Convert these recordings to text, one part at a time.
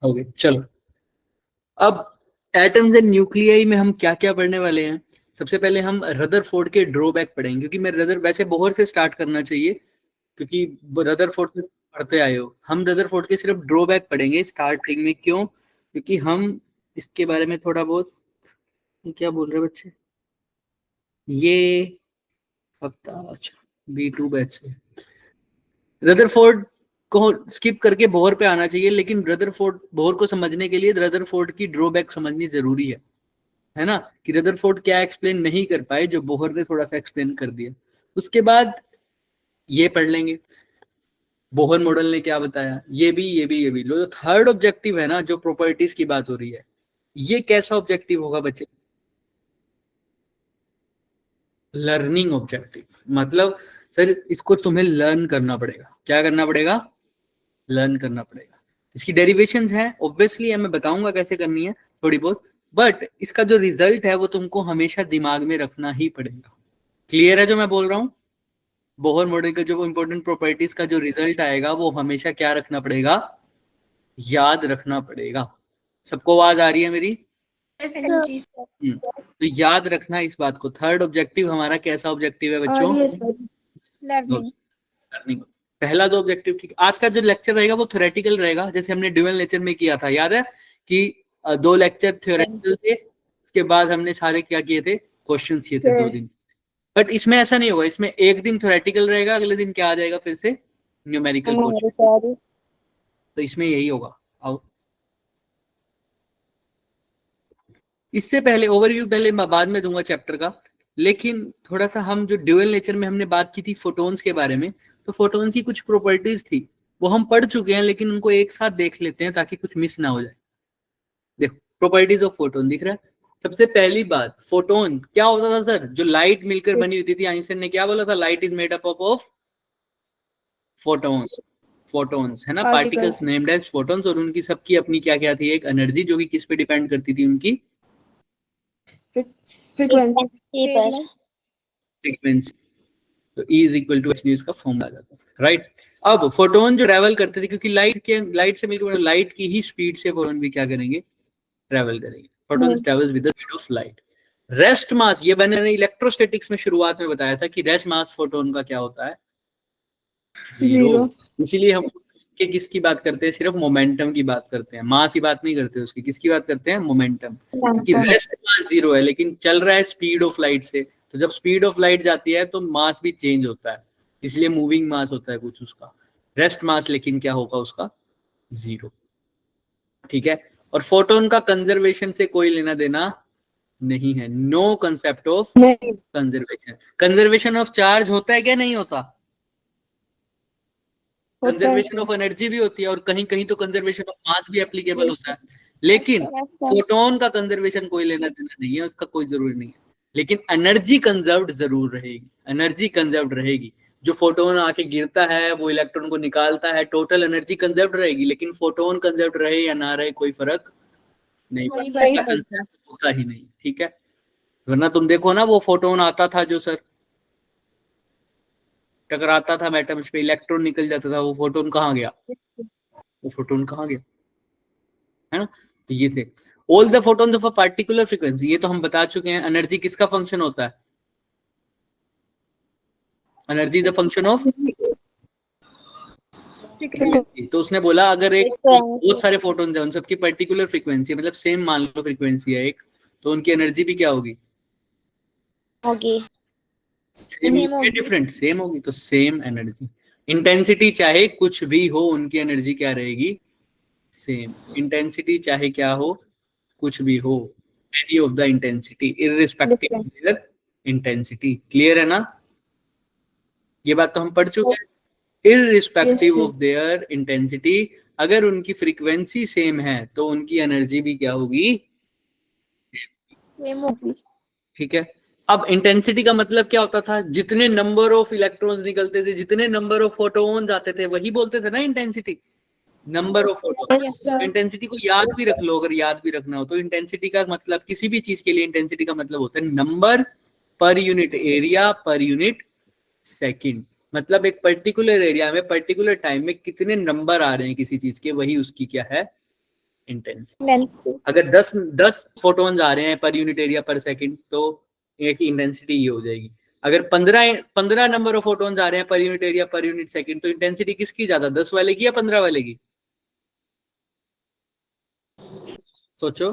हो गए। चलो, अब एटम्स एंड न्यूक्लियाई में हम क्या क्या पढ़ने वाले हैं। सबसे पहले हम रदरफोर्ड के ड्रॉबैक पढ़ेंगे, क्योंकि मैं वैसे बोहर से स्टार्ट करना चाहिए, क्योंकि रदरफोर्ड से पढ़ते आए हो। हम रदरफोर्ड के सिर्फ ड्रॉबैक पढ़ेंगे स्टार्टिंग में। क्यों? क्योंकि हम इसके बारे में थोड़ा बहुत, क्या बोल रहे बच्चे, ये हफ्ता, अच्छा B2 बैच से रदरफोर्ड को स्किप करके बोहर पे आना चाहिए, लेकिन रदरफोर्ड, बोहर को समझने के लिए रदरफोर्ड की ड्रॉबैक समझनी जरूरी है ना, कि रदरफोर्ड क्या एक्सप्लेन नहीं कर पाए जो बोहर ने थोड़ा सा एक्सप्लेन कर दिया। उसके बाद ये पढ़ लेंगे बोहर मॉडल ने क्या बताया, ये भी लो। जो थर्ड ऑब्जेक्टिव है ना, जो प्रॉपर्टीज की बात हो रही है, ये कैसा ऑब्जेक्टिव होगा बच्चे? Learning objective. मतलब सर इसको तुम्हें लर्न करना पड़ेगा। क्या करना पड़ेगा? लर्न करना पड़ेगा। इसकी डेरिवेशंस हैं ऑब्वियसली, मैं बताऊंगा कैसे करनी है थोड़ी बहुत, बट इसका जो रिजल्ट है वो तुमको हमेशा दिमाग में रखना ही पड़ेगा। क्लियर है जो मैं बोल रहा हूँ? बोहर मॉडल का जो इंपॉर्टेंट प्रॉपर्टीज का जो रिजल्ट आएगा वो हमेशा क्या रखना पड़ेगा? याद रखना पड़ेगा। सबको आवाज आ रही है मेरी? तो याद रखना इस बात को। थर्ड ऑब्जेक्टिव हमारा कैसा ऑब्जेक्टिव है बच्चों? लर्निंग। पहला दो ऑब्जेक्टिव, ठीक। आज का जो लेक्चर रहेगा वो थ्योरेटिकल रहेगा, जैसे हमने ड्यूअल नेचर में किया था, याद है कि 2 लेक्चर थ्योरेटिकल थे, उसके बाद हमने सारे क्या किए थे? क्वेश्चन किए थे 2 दिन। बट इसमें ऐसा नहीं होगा, इसमें एक दिन थ्योरेटिकल रहेगा, अगले दिन क्या आ जाएगा फिर से? Numerical question. तो इसमें यही होगा। आओ, इससे पहले ओवरव्यू पहले मैं बाद में दूंगा चैप्टर का, लेकिन थोड़ा सा हम जो ड्यूअल नेचर में हमने बात की थी फोटोन्स के बारे में, तो फोटोन्स की कुछ प्रॉपर्टीज थी वो हम पढ़ चुके हैं, लेकिन उनको एक साथ देख लेते हैं ताकि कुछ मिस ना हो जाए। देखो, प्रॉपर्टीज ऑफ फोटोन दिख रहा है। सबसे पहली बात, फोटोन क्या होता था सर? जो लाइट मिलकर बनी होती थी। आइंस्टाइन ने क्या बोला था? Light is made up of photons. Photons है ना, पार्टिकल्स नेम्ड एज फोटोन्स, और उनकी सबकी अपनी क्या क्या थी? एक एनर्जी, जो कि किस पे डिपेंड करती थी? उनकी फ्रीक्वेंसी। तो E is equal to h का फॉर्मूला आ जाता है, राइट। अब फोटोन जो ट्रैवल करते थे, क्योंकि लाइट से मिलकर लाइट की ही स्पीड से फोटोन भी क्या करेंगे? ट्रैवल करेंगे। Photons travels with the speed of light. Rest mass, ये मैंने इलेक्ट्रोस्टैटिक्स में शुरुआत में बताया था कि रेस्ट मास फोटोन का क्या होता है? 0। इसीलिए हम किसकी बात करते हैं? सिर्फ मोमेंटम की बात करते हैं, मास की बात नहीं करते उसकी। किसकी बात करते हैं? मोमेंटम। क्योंकि रेस्ट मास 0 है, लेकिन चल रहा है स्पीड ऑफ लाइट से। तो जब स्पीड ऑफ लाइट जाती है तो मास भी चेंज होता है, इसलिए मूविंग मास होता है कुछ उसका। रेस्ट मास लेकिन क्या होगा उसका? 0। ठीक है। और फोटोन का कंजर्वेशन से कोई लेना देना नहीं है। No concept of conservation. Conservation of charge होता है क्या? नहीं होता। कंजर्वेशन ऑफ एनर्जी भी होती है, और कहीं कहीं तो कंजर्वेशन ऑफ मास भी एप्लीकेबल होता है, लेकिन फोटोन का कंजर्वेशन कोई लेना देना नहीं है, उसका कोई जरूरी नहीं है। लेकिन एनर्जी कंजर्व्ड जरूर रहेगी। एनर्जी कंजर्व्ड रहेगी। जो फोटोन आके गिरता है, वो इलेक्ट्रॉन को निकालता है, टोटल एनर्जी कंजर्व्ड रहेगी, लेकिन फोटोन कंजर्व्ड रहे या ना रहे कोई फर्क नहीं पड़ता, होता ही नहीं। ठीक है। वरना तुम देखो ना, वो फोटोन आता था जो सर टकराता था एटम्स पे, इलेक्ट्रॉन निकल जाता था, वो फोटोन कहाँ गया? वो फोटोन कहाँ गया? है ना। तो ये थे all the photons of a particular frequency. ये तो हम बता चुके हैं। एनर्जी किसका फंक्शन होता है? Energy is a function of frequency. तो उसने बोला अगर एक बहुत सारे फोटोन्स हैं, उन सबकी पर्टिकुलर फ्रीक्वेंसी, मतलब सेम मान लो फ्रीक्वेंसी है एक, तो उनकी एनर्जी भी क्या होगी? डिफरेंट, सेम होगी। तो सेम एनर्जी। इंटेंसिटी चाहे कुछ भी हो, उनकी एनर्जी क्या रहेगी? सेम। इंटेंसिटी चाहे क्या हो, कुछ भी हो, any of the intensity, irrespective of their intensity. Clear है ना? ये बात तो हम पढ़ चुके हैं। इररिस्पेक्टिव ऑफ देयर इंटेंसिटी, अगर उनकी फ्रीक्वेंसी सेम है तो उनकी एनर्जी भी क्या होगी? सेम होगी। ठीक है। अब इंटेंसिटी का मतलब क्या होता था? जितने नंबर ऑफ इलेक्ट्रॉन्स निकलते थे, जितने नंबर ऑफ फोटोन्स आते थे, वही बोलते थे ना intensity. Number of photons. Intensity को याद भी रख लो, अगर याद भी रखना हो तो। इंटेंसिटी का मतलब किसी भी चीज के लिए इंटेंसिटी का मतलब होता है number per unit area per unit second. मतलब एक पर्टिकुलर एरिया में पर्टिकुलर टाइम में कितने नंबर आ रहे हैं किसी चीज के, वही उसकी क्या है? इंटेंसिटी। अगर 10 फोटॉन्स आ रहे हैं पर यूनिट एरिया पर सेकंड तो एक इंटेंसिटी ये हो जाएगी। अगर 15 नंबर ऑफ फोटॉन्स आ रहे हैं per unit area per unit second तो इंटेंसिटी किसकी ज्यादा, 10 वाले की या 15 वाले की? सोचो,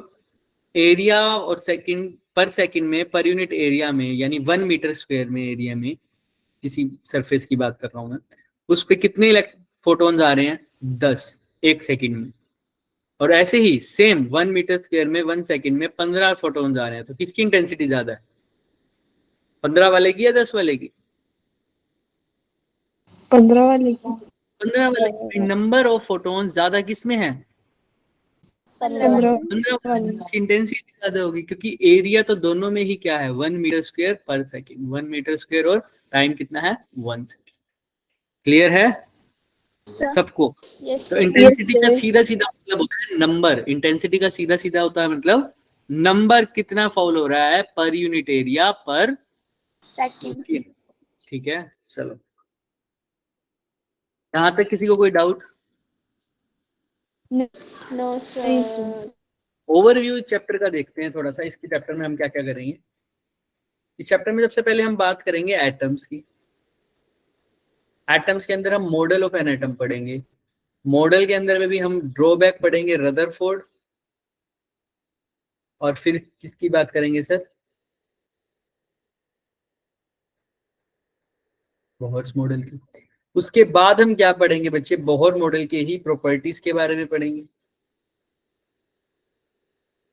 एरिया और सेकंड पर सेकंड में पर यूनिट एरिया में, यानी 1 मीटर स्क्वायर में एरिया में किसी सरफेस की बात कर रहा हूं मैं, उस पे कितने फोटॉन्स आ रहे हैं? 10 एक सेकंड में। और ऐसे ही सेम 1 मीटर स्क्वायर में 1 सेकंड में 15 फोटॉन्स आ रहे हैं, तो किसकी इंटेंसिटी ज्यादा है, 15 वाले की या 10 वाले की? 15 वाले की। 15 वाले की। नंबर ऑफ फोटॉन्स ज्यादा किसमें है? 15 वाले की इंटेंसिटी ज्यादा होगी, क्योंकि एरिया तो दोनों में ही क्या है, 1 मीटर स्क्वायर पर सेकंड। 1 मीटर स्क्वायर और टाइम कितना है, 1 सेकंड। क्लियर है सबको? तो इंटेंसिटी का सीधा सीधा मतलब होता है नंबर। इंटेंसिटी का सीधा सीधा होता है मतलब नंबर कितना फॉल हो रहा है पर यूनिट एरिया पर सेकंड। ठीक है, चलो यहां तक किसी को कोई doubt? No sir. Overview chapter का देखते हैं थोड़ा सा, इसके चैप्टर में हम क्या क्या करेंगे। इस चैप्टर में सबसे पहले हम बात करेंगे एटम्स की। एटम्स के अंदर हम मॉडल ऑफ एन एटम पढ़ेंगे। मॉडल के अंदर में भी हम ड्रॉबैक पढ़ेंगे, रदरफोर्ड, और फिर किसकी बात करेंगे सर? बोहर्स मॉडल की। उसके बाद हम क्या पढ़ेंगे बच्चे? बोहर मॉडल के ही प्रॉपर्टीज के बारे में पढ़ेंगे।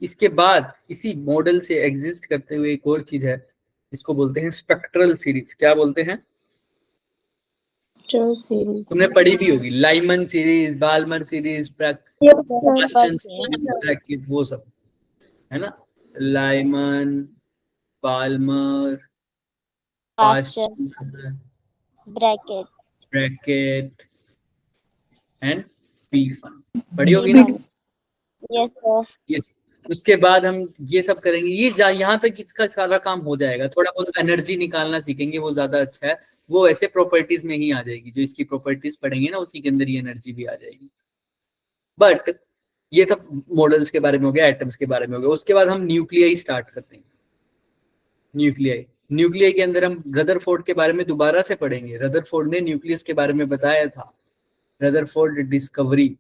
इसके बाद इसी मॉडल से एग्जिस्ट करते हुए एक और चीज है, इसको बोलते हैं स्पेक्ट्रल सीरीज। क्या बोलते हैं? सीरीज तुमने पढ़ी भी होगी, लाइमन सीरीज, बाल्मर सीरीज, वो सब है ना। Lyman, Balmer, Brackett and Pfund पढ़ी होगी ना? Yes sir. यस। उसके बाद हम ये सब करेंगे। ये यहाँ तक इसका सारा काम हो जाएगा। थोड़ा बहुत एनर्जी निकालना सीखेंगे, वो ज्यादा अच्छा है। वो ऐसे प्रॉपर्टीज में ही आ जाएगी, जो इसकी प्रॉपर्टीज पढ़ेंगे ना उसी के अंदर ये एनर्जी भी आ जाएगी। बट ये सब मॉडल्स के बारे में हो गया, एटम्स के बारे में हो गया। उसके बाद हम न्यूक्लियाई स्टार्ट करते हैं। न्यूक्लियाई के अंदर हम रदरफोर्ड के बारे में दोबारा से पढ़ेंगे। रदरफोर्ड ने न्यूक्लियस के बारे में बताया था। Rutherford discovery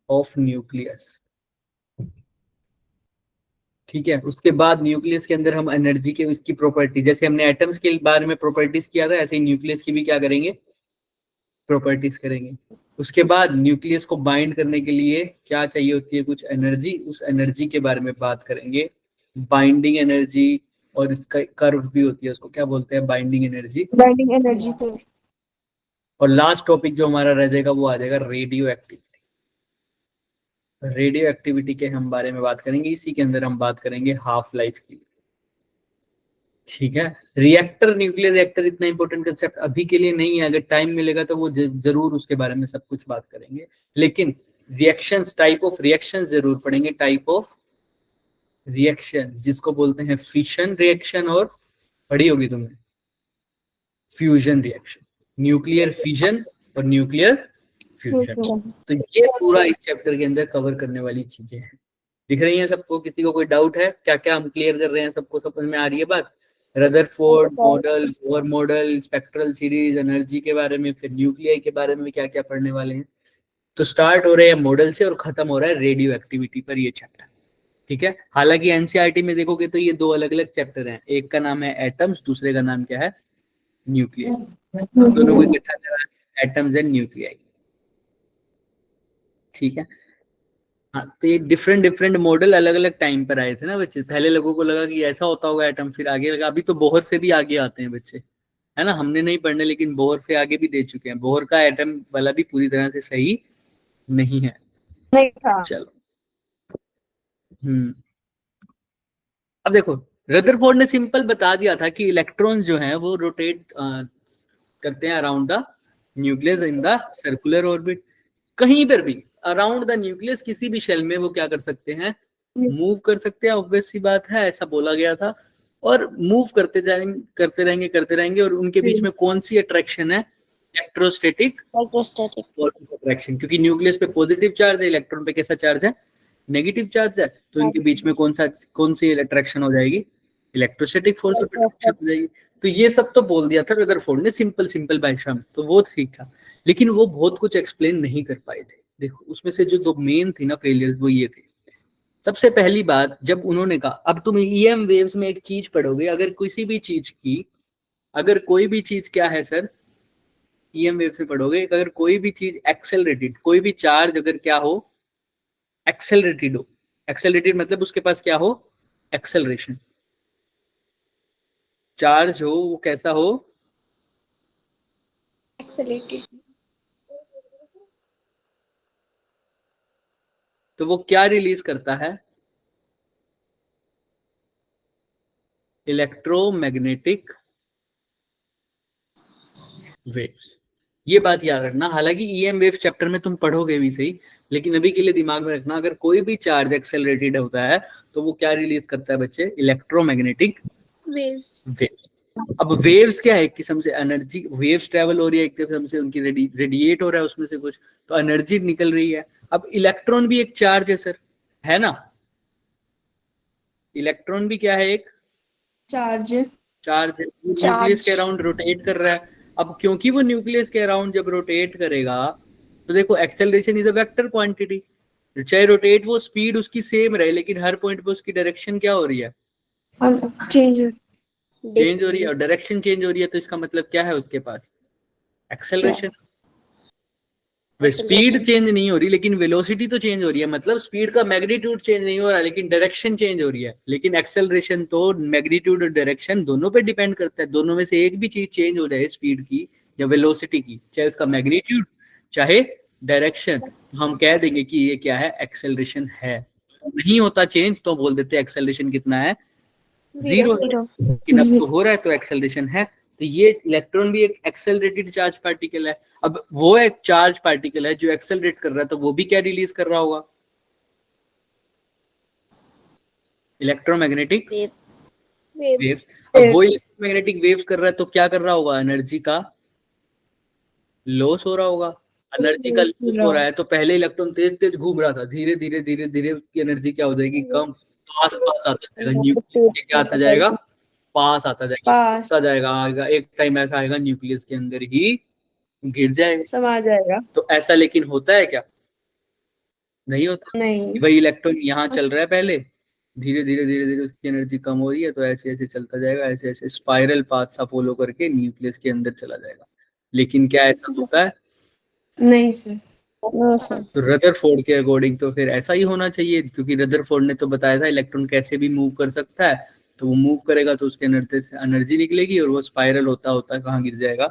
of nucleus. ठीक है, उसके बाद न्यूक्लियस के अंदर हम एनर्जी के इसकी प्रॉपर्टी, जैसे हमने एटम्स के बारे में प्रॉपर्टीज किया था, ऐसे ही न्यूक्लियस की भी क्या करेंगे, प्रॉपर्टीज करेंगे। उसके बाद न्यूक्लियस को बाइंड करने के लिए क्या चाहिए होती है, कुछ एनर्जी। उस एनर्जी के बारे में बात करेंगे, बाइंडिंग एनर्जी। और इसका कर्व भी होती है, उसको क्या बोलते हैं, बाइंडिंग एनर्जी। बाइंडिंग एनर्जी को। और लास्ट टॉपिक जो हमारा रह जाएगा वो आ जाएगा रेडियो एक्टिविटी। रेडियो एक्टिविटी के हम बारे में बात करेंगे। इसी के अंदर हम बात करेंगे हाफ लाइफ की। ठीक है, रिएक्टर, न्यूक्लियर रिएक्टर इतना इंपॉर्टेंट कंसेप्ट अभी के लिए नहीं है। अगर टाइम मिलेगा तो वो जरूर उसके बारे में सब कुछ बात करेंगे। लेकिन रिएक्शंस, टाइप ऑफ रिएक्शन जरूर पढ़ेंगे। टाइप ऑफ रिएक्शन जिसको बोलते हैं फिशन रिएक्शन, और पढ़ी होगी तुमने फ्यूजन रिएक्शन, न्यूक्लियर फिजन और न्यूक्लियर फ्यूजन। तो ये पूरा इस चैप्टर के अंदर कवर करने वाली चीजें हैं। दिख रही हैं सबको? किसी को कोई डाउट है? क्या क्या हम क्लियर कर रहे हैं? सबको समझ में आ रही है बात? Rutherford model, Bohr model, spectral series, energy के बारे में, फिर न्यूक्लियाई के बारे में क्या क्या पढ़ने वाले हैं। तो स्टार्ट हो रहे हैं मॉडल से और खत्म हो रहा है रेडियो एक्टिविटी पर ये चैप्टर। ठीक है, हालांकि एनसीईआरटी में देखोगे तो ये दो अलग अलग चैप्टर हैं। एक का नाम है एटम्स, दूसरे का नाम क्या है, न्यूक्लियाई। दोनों को इकट्ठा करा है, एटम्स एंड न्यूक्लियाई। ठीक है, हाँ, तो ये डिफरेंट डिफरेंट मॉडल अलग अलग टाइम पर आए थे ना बच्चे। पहले लोगों को लगा कि ऐसा होता होगा एटम, फिर आगे लगा। अभी तो बोहर से भी आगे आते हैं बच्चे, है ना। हमने नहीं पढ़ने, लेकिन बोहर से आगे भी दे चुके हैं। बोहर का एटम वाला भी पूरी तरह से सही नहीं है। नहीं था। चलो, अब देखो, रदरफोर्ड ने सिंपल बता दिया था कि इलेक्ट्रॉन्स जो हैं वो रोटेट करते हैं around the nucleus in the circular orbit. कहीं पर भी अराउंड द न्यूक्लियस किसी भी शेल में वो क्या कर सकते हैं, मूव कर सकते हैं। ऑब्वियस सी बात है, ऐसा बोला गया था। और मूव करते रहेंगे और उनके बीच में कौन सी अट्रैक्शन है, electrostatic Electrostatic. Force of attraction, क्योंकि न्यूक्लियस पे पॉजिटिव चार्ज है, इलेक्ट्रॉन पे कैसा चार्ज है, नेगेटिव चार्ज है, तो इनके बीच में कौन सी अट्रैक्शन हो जाएगी, इलेक्ट्रोस्टैटिक फोर्स ऑफ अट्रैक्शन हो जाएगी। तो ये सब तो बोल दिया था रदरफोर्ड ने सिंपल भाषा में, तो वो ठीक था, लेकिन वो बहुत कुछ एक्सप्लेन नहीं कर पाए थे। देखो उसमें से जो दो मेन थी ना फेलियर्स, वो ये थे। सबसे पहली बात, जब उन्होंने कहा, अब तुम ईएम वेव्स में एक चीज पढ़ोगे, अगर किसी भी चीज की, अगर कोई भी चीज क्या है सर, ईएम वेव्स में पढ़ोगे, अगर कोई भी चीज एक्सेलरेटेड, कोई भी चार्ज अगर क्या हो, एक्सेलरेटेड हो, एक्सेलरेटेड मतलब उसके पास क्या हो, एक्सेलरेशन, चार्ज हो, वो कैसा हो, Accelerated. तो वो क्या रिलीज करता है, इलेक्ट्रोमैग्नेटिक वेव्स। ये बात याद रखना, हालांकि ईएम वेव्स चैप्टर में तुम पढ़ोगे भी सही, लेकिन अभी के लिए दिमाग में रखना, अगर कोई भी चार्ज एक्सेलरेटेड होता है तो वो क्या रिलीज करता है बच्चे, इलेक्ट्रोमैग्नेटिक Waves. वेव्स। अब वेव्स क्या है, एक किस्म से एनर्जी, वेव्स ट्रेवल हो रही है एक किस्म से, उनकी रेडिएट हो रहा है उसमें से कुछ, तो एनर्जी निकल रही है। अब इलेक्ट्रॉन भी एक चार्ज है सर, है ना, इलेक्ट्रॉन भी क्या है, एक चार्ज चार्ज है, न्यूक्लियस के अराउंड रोटेट कर रहा है। अब क्योंकि वो न्यूक्लियस के अराउंड जब रोटेट करेगा, तो देखो acceleration is a vector quantity, चाहे रोटेट वो स्पीड उसकी सेम रहे, लेकिन हर पॉइंट पे उसकी डायरेक्शन क्या हो रही है, चेंज हो रही है, और डायरेक्शन चेंज हो रही है, तो इसका मतलब क्या है उसके पास, एक्सेलरेशन। स्पीड चेंज नहीं हो रही, लेकिन वेलोसिटी तो चेंज हो रही है, मतलब स्पीड का मैग्नीट्यूड चेंज नहीं हो रहा, लेकिन डायरेक्शन चेंज हो रही है। लेकिन एक्सेलरेशन तो मैग्नीट्यूड और डायरेक्शन दोनों पे डिपेंड करता है, दोनों में से एक भी चीज चेंज हो जाए, स्पीड की या वेलोसिटी की, चाहे उसका मैग्नीट्यूड चाहे डायरेक्शन, तो हम कह देंगे कि ये क्या है, एक्सेलरेशन है। नहीं होता चेंज तो बोल देते हैं एक्सेलरेशन कितना है, 0 है, लेकिन अब तो हो रहा है तो एक्सेलरेशन है। तो ये इलेक्ट्रॉन भी एक एक्सेलरेटेड चार्ज पार्टिकल है। अब वो एक चार्ज पार्टिकल है जो एक्सेलरेट कर रहा है, तो वो भी क्या रिलीज कर रहा होगा, इलेक्ट्रोमैग्नेटिक वेव्स। अब वो इलेक्ट्रोमैग्नेटिक वेव्स कर रहा है, तो क्या कर रहा होगा, एनर्जी का लॉस हो रहा होगा। एनर्जी का लॉस हो रहा है, तो पहले इलेक्ट्रॉन तेज तेज घूम रहा था, धीरे धीरे धीरे धीरे उसकी एनर्जी क्या हो जाएगी, कम, पास पास आता जाएगा, न्यूक्लियस के क्या आता जाएगा, पास आता जाएगा, आएगा, एक टाइम ऐसा आएगा न्यूक्लियस के अंदर ही गिर जाएगा, समा जाएगा। तो ऐसा लेकिन होता है क्या, नहीं होता, नहीं, वही इलेक्ट्रॉन यहाँ चल रहा है, पहले धीरे धीरे धीरे धीरे उसकी एनर्जी कम हो रही है, तो ऐसे ऐसे चलता जाएगा, ऐसे ऐसे स्पाइरल पाथ सा फॉलो करके न्यूक्लियस के अंदर चला जाएगा। लेकिन क्या ऐसा होता है, नहीं सर। No, sir. तो रदरफोर्ड के अकॉर्डिंग तो फिर ऐसा ही होना चाहिए, क्योंकि रदरफोर्ड ने तो बताया था इलेक्ट्रॉन कैसे भी मूव कर सकता है, तो वो मूव करेगा तो उसके अंदर से एनर्जी निकलेगी, और वो स्पाइरल होता होता कहाँ गिर जाएगा,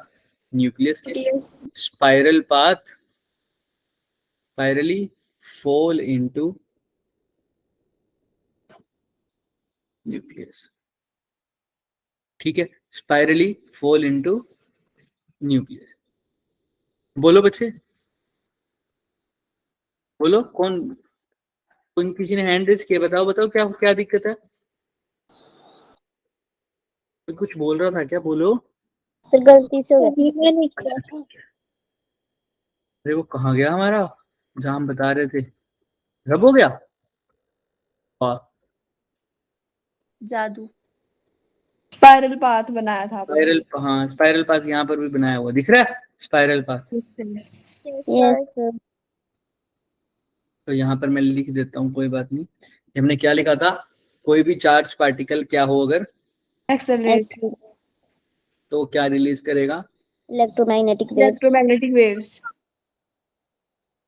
न्यूक्लियस के, spiral path, spirally fall into nucleus, ठीक है, स्पाइरली फॉल इनटू न्यूक्लियस। बोलो बच्चे, बोलो, कौन किसी ने हैंड रेज किया, बताओ बताओ क्या क्या दिक्कत है, कुछ बोल रहा था क्या, बोलो। सर गलती से हो गया, मैंने किया था। अरे वो कहाँ गया हमारा, जहाँ हम बता रहे थे, रब हो गया, वाह, जादू, स्पाइरल पाथ बनाया था आपने। स्पाइरल, हाँ स्पाइरल पाथ यहाँ पर भी बनाया हुआ दिख रहा है, स्पाइरल पाथ। Yes, sir. तो यहाँ पर मैं लिख देता हूँ, कोई बात नहीं। हमने क्या लिखा था, कोई भी चार्ज पार्टिकल क्या हो अगर एक्सेलरेट, तो क्या रिलीज करेगा, Electromagnetic waves. Electromagnetic waves.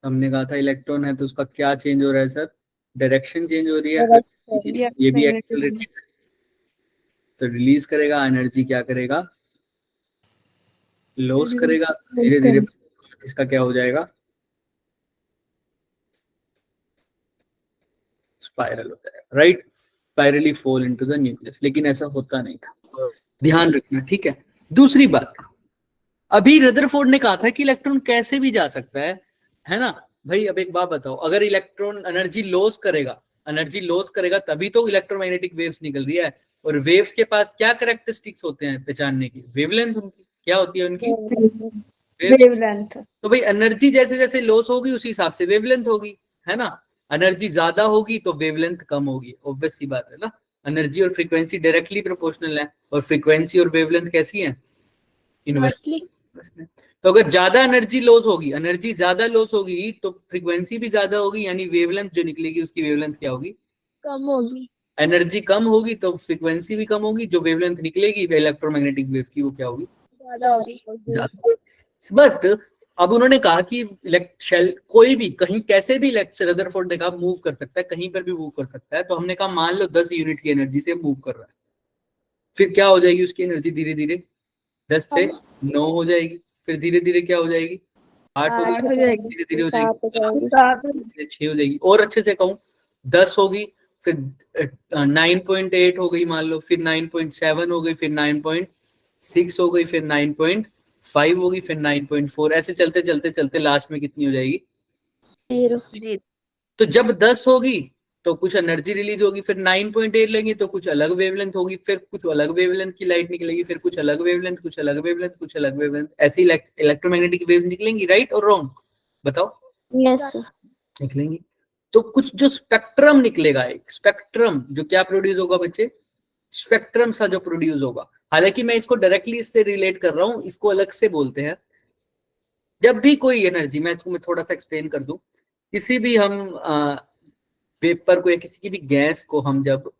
हमने कहा था इलेक्ट्रॉन है तो उसका क्या चेंज हो रहा है सर, डायरेक्शन चेंज हो रही है, Direction. ये भी एक्सेलरेटेड, तो रिलीज करेगा, एनर्जी क्या करेगा, लॉस करेगा, धीरे धीरे इसका क्या हो जाएगा, स्पाइरल हो जाएगा, right, spirally fall into the nucleus. लेकिन ऐसा होता नहीं था, ध्यान रखना, ठीक है। दूसरी बात, अभी रदरफोर्ड ने कहा था कि इलेक्ट्रॉन कैसे भी जा सकता है ना भाई। अब एक बात बताओ, अगर इलेक्ट्रॉन एनर्जी लॉस करेगा तभी तो इलेक्ट्रोमैग्नेटिक वेव्स निकल रही है, और वेव्स के पास क्या कैरेक्टरिस्टिक्स होते हैं पहचानने की, वेवलेंथ उनकी क्या होती है, उनकी वेवलेंथ। तो भाई एनर्जी जैसे जैसे लॉस होगी उसी हिसाब से वेवलेंथ होगी, है ना। एनर्जी ज्यादा होगी तो वेवलेंथ कम होगी, ऑब्वियस सी बात है ना। एनर्जी और फ्रीक्वेंसी डायरेक्टली प्रोपोर्शनल है, और फ्रीक्वेंसी और वेवलेंथ कैसी है, इनवर्सली। तो अगर ज्यादा एनर्जी ज्यादा लॉस होगी तो फ्रीक्वेंसी भी ज्यादा होगी, यानी वेवलेंथ जो निकलेगी उसकी वेवलेंथ क्या होगी, कम होगी। एनर्जी कम होगी तो फ्रीक्वेंसी भी कम होगी, जो वेवलेंथ निकलेगी इलेक्ट्रोमैग्नेटिक वेव की वो क्या होगी, ज्यादा होगी। ज्यादा। बट अब उन्होंने कहा कि शेल कोई भी कहीं कैसे भी रदरफोर्ड ने कहा मूव कर सकता है, कहीं पर भी मूव कर सकता है। तो हमने कहा मान लो 10 यूनिट की एनर्जी से मूव कर रहा है, फिर क्या हो जाएगी उसकी एनर्जी, धीरे धीरे 10 से 9 हो जाएगी, फिर धीरे धीरे क्या हो जाएगी 8 हो आठ हो जाएगी, जाएगी, धीरे धीरे हो 7 हो जाएगी जाएगी। 6 हो जाएगी, और अच्छे से कहूँ 10 होगी, फिर 9.8 हो गई मान लो, फिर 9.7 हो गई, फिर 9.6 हो गई, फिर 9.5 होगी, फिर 9.4, ऐसे चलते चलते चलते लास्ट में कितनी हो जाएगी 0। तो जब 10 होगी तो कुछ एनर्जी रिलीज होगी, फिर 9.8 लेंगे तो कुछ अलग वेवलेंथ होगी, फिर कुछ अलग वेवलेंथ की लाइट निकलेगी, फिर कुछ अलग वेवलेंथ, कुछ अलग वेवलेंथ, कुछ अलग वेवलेंथ, ऐसी इलेक्ट्रोमैग्नेटिक वेव निकलेंगी, राइट और रॉन्ग, बताओ। यस। निकलेंगी। तो कुछ जो स्पेक्ट्रम निकलेगा, एक स्पेक्ट्रम जो क्या प्रोड्यूस होगा बच्चे, स्पेक्ट्रम सा जो प्रोड्यूस होगा। हालांकि मैं इसको डायरेक्टली इससे रिलेट कर रहा हूं, इसको अलग से बोलते हैं। जब भी कोई एनर्जी, मैं तुम्हें थोड़ा सा एक्सप्लेन कर दूं, किसी भी हम पेपर को या किसी की भी गैस को हम जब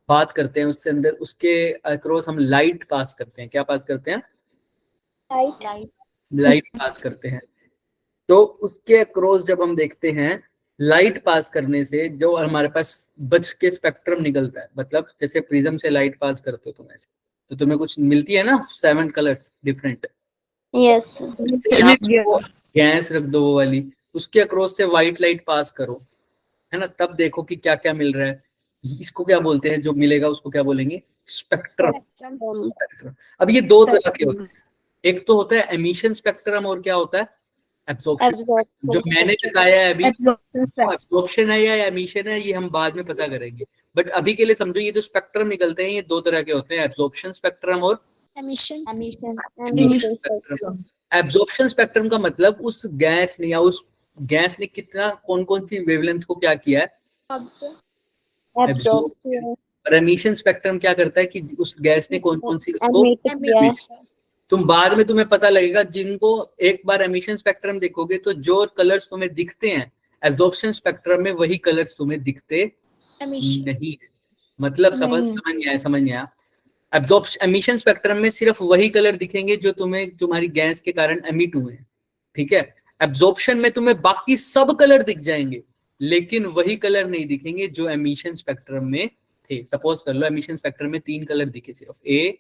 बात करते हैं, उससे अंदर उसके अक्रॉस हम लाइट पास करते हैं, क्या पास करते हैं, लाइट पास करते हैं। तो उसके अक्रॉस जब हम देखते हैं, लाइट पास करने से जो हमारे पास बच के स्पेक्ट्रम निकलता है, मतलब जैसे प्रिज्म से लाइट पास करते हो तुम ऐसे, तो तुम्हें कुछ मिलती है ना 7 कलर्स डिफरेंट। यस। यहाँ पर गैस रख दो वो वाली, उसके अक्रॉस से व्हाइट लाइट पास करो, है ना, तब देखो कि क्या क्या मिल रहा है। इसको क्या बोलते हैं, जो मिलेगा उसको क्या बोलेंगे, स्पेक्ट्रम। अब ये दो तरह के होते हैं, एक तो होता है एमिशन स्पेक्ट्रम, और क्या होता है एब्जॉर्प्शन, जो मैंने बताया है अभी। एब्जॉर्प्शन है या एमिशन है ये हम बाद में पता करेंगे, बट अभी के लिए समझो ये जो स्पेक्ट्रम निकलते हैं ये दो तरह के होते हैं, एब्जॉर्प्शन स्पेक्ट्रम और emission. Emission spectrum. Absorption spectrum का मतलब उस गैस ने या उस गैस ने कितना कौन कौन सी वेवलेंथ को क्या किया है, एब्जॉर्ब किया। और एमिशन स्पेक्ट्रम क्या करता है कि उस गैस ने कौन कौन सी उसको, तुम बाद में तुम्हें पता लगेगा, जिनको एक बार एमिशन स्पेक्ट्रम देखोगे तो जो कलर्स तुम्हें दिखते हैं एब्जॉर्प्शन स्पेक्ट्रम में, वही कलर्स तुम्हें दिखते नहीं। मतलब समझ नहीं आया। एब्जॉर्प्शन एमिशन स्पेक्ट्रम में सिर्फ वही कलर दिखेंगे जो तुम्हें तुम्हारी गैस के कारण एमिट हुए हैं, ठीक है। एब्जॉर्प्शन में तुम्हें बाकी सब कलर दिख जाएंगे, लेकिन वही कलर नहीं दिखेंगे जो एमिशन स्पेक्ट्रम में थे। सपोज कर लो एमिशन स्पेक्ट्रम में 3 कलर दिखे सिर्फ, A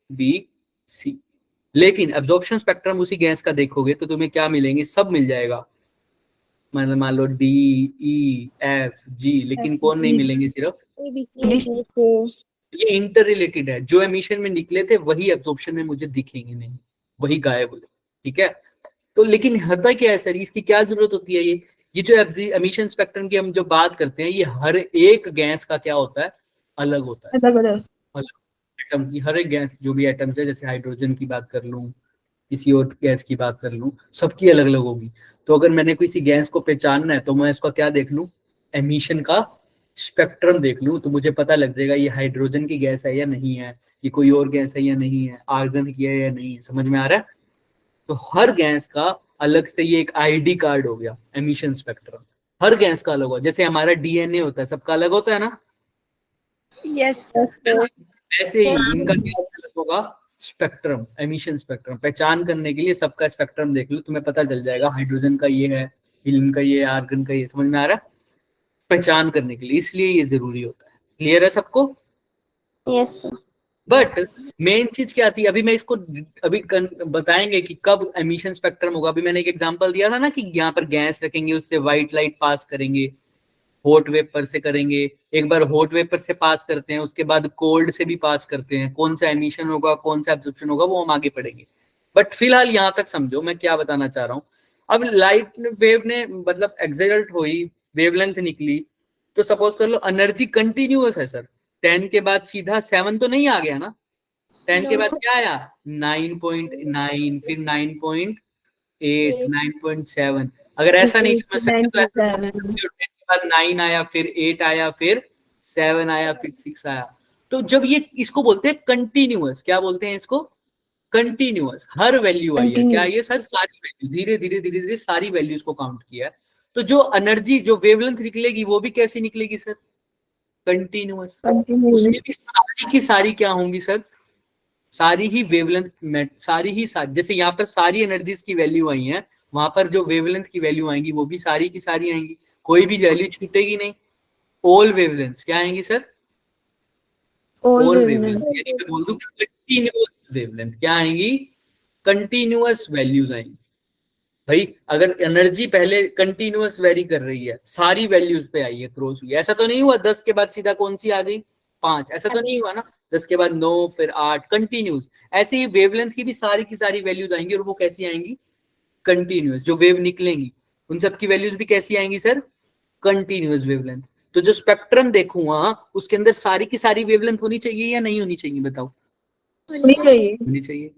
B C, लेकिन एब्जॉर्प्शन स्पेक्ट्रम उसी गैस का देखोगे तो तुम्हें क्या मिलेंगे, सब मिल जाएगा, मतलब मान लो D E F G, लेकिन कौन नहीं मिलेंगे, सिर्फ ये इंटर रिलेटेड है, जो एमिशन में निकले थे वही एब्जॉर्प्शन में मुझे दिखेंगे नहीं, वही गायब हो, ठीक है। तो लेकिन होता क्या है सर, इसकी क्या जरूरत होती है, ये जो एमिशन स्पेक्ट्रम की हम जो बात करते हैं, ये हर एक गैस का क्या होता है, अलग होता है। अलग एटम की, हर एक गैस जो भी एटम है, जैसे हाइड्रोजन की बात कर लूं, किसी और गैस की बात कर लूं, सबकी अलग अलग होगी। तो अगर मैंने किसी गैस को पहचानना है तो मैं इसका क्या देख लूं, एमिशन का स्पेक्ट्रम देख लूं, तो मुझे पता लग जाएगा ये हाइड्रोजन की गैस है या नहीं है, ये कोई और गैस है या नहीं है, आर्गन की है या नहीं है, समझ में आ रहा है। तो हर गैस का अलग से ये एक आईडी कार्ड हो गया एमिशन स्पेक्ट्रम, हर गैस का अलग होगा, जैसे हमारा डीएनए होता है सबका अलग होता है ना, यस। ऐसे ही इनका क्या अलग होगा, स्पेक्ट्रम, एमिशन स्पेक्ट्रम। पहचान करने के लिए सबका स्पेक्ट्रम देख लो, तुम्हें पता चल जाएगा हाइड्रोजन का ये है, हीलियम का ये है, आर्गन का ये, समझ में आ रहा है, पहचान करने के लिए, इसलिए ये जरूरी होता है। क्लियर है सबको, यस। बट मेन चीज क्या थी, अभी मैं इसको अभी बताएंगे कि कब एमिशन स्पेक्ट्रम होगा। अभी मैंने एक एग्जांपल दिया था ना कि यहाँ पर गैस रखेंगे, उससे व्हाइट लाइट पास करेंगे, हॉट वेपर से करेंगे, एक बार हॉट वेपर से पास करते हैं, उसके बाद कोल्ड से भी पास करते हैं, कौन सा एमिशन होगा कौन सा एब्जॉर्प्शन होगा वो हम आगे पढ़ेंगे। बट फिलहाल यहाँ तक समझो मैं क्या बताना चाह रहा हूँ। अब लाइट वेव ने मतलब एक्सल्ट हुई, वेवलेंथ निकली, तो सपोज कर लो एनर्जी कंटिन्यूअस है सर, 10 के बाद सीधा 7 तो नहीं आ गया ना, 10 के बाद क्या आया 9.9, फिर 9.6, 8, 9.7। अगर ऐसा नहीं समझ सकते तो ऐसा 10 के बाद 9 आया, फिर 8 आया, फिर 7 आया, फिर 6 आया। तो जब ये इसको बोलते हैं कंटिन्यूअस, क्या बोलते हैं इसको? कंटिन्यूअस। हर वैल्यू आई है, क्या ये सर? सारी वैल्यू, धीरे धीरे धीरे धीरे सारी वैल्यूज को काउंट किया है। तो जो एनर्जी, जो वेवलेंथ निकलेगी वो भी कैसी निकलेगी सर? कंटिन्यूअस। उसमें भी सारी की सारी क्या होंगी सर? सारी ही वेवलेंथ में, सारी ही सारी, जैसे यहाँ पर सारी एनर्जीज की वैल्यू आई है, वहां पर जो वेवलेंथ की वैल्यू आएंगी वो भी सारी की सारी आएंगी, कोई भी वैल्यू छूटेगी नहीं। ऑल वेवलेंथ क्या आएंगी सर? All wavelength. यानी मैं बोल दूं कंटिन्यूअस वेवलेंथ क्या आएंगी? कंटिन्यूअस वैल्यूज आएंगी। भाई अगर एनर्जी पहले कंटिन्यूअस वेरी कर रही है, सारी वैल्यूज पे आई है, क्रॉस हुई, ऐसा तो नहीं हुआ 10 के बाद सीधा कौन सी आ गई? 5, ऐसा तो नहीं हुआ ना? 10 के बाद 9, फिर 8, कंटिन्यूस। ऐसे ही वेवलेंथ की भी सारी की सारी वैल्यूज आएंगी, और वो कैसी आएंगी? कंटिन्यूअस। जो वेव निकलेंगी उन सब की वैल्यूज भी कैसी आएंगी सर? Continuous wavelength. तो जो स्पेक्ट्रम देखूंगा उसके अंदर सारी की सारी वेवलेंथ होनी चाहिए या नहीं होनी चाहिए? बताओ। होनी चाहिए।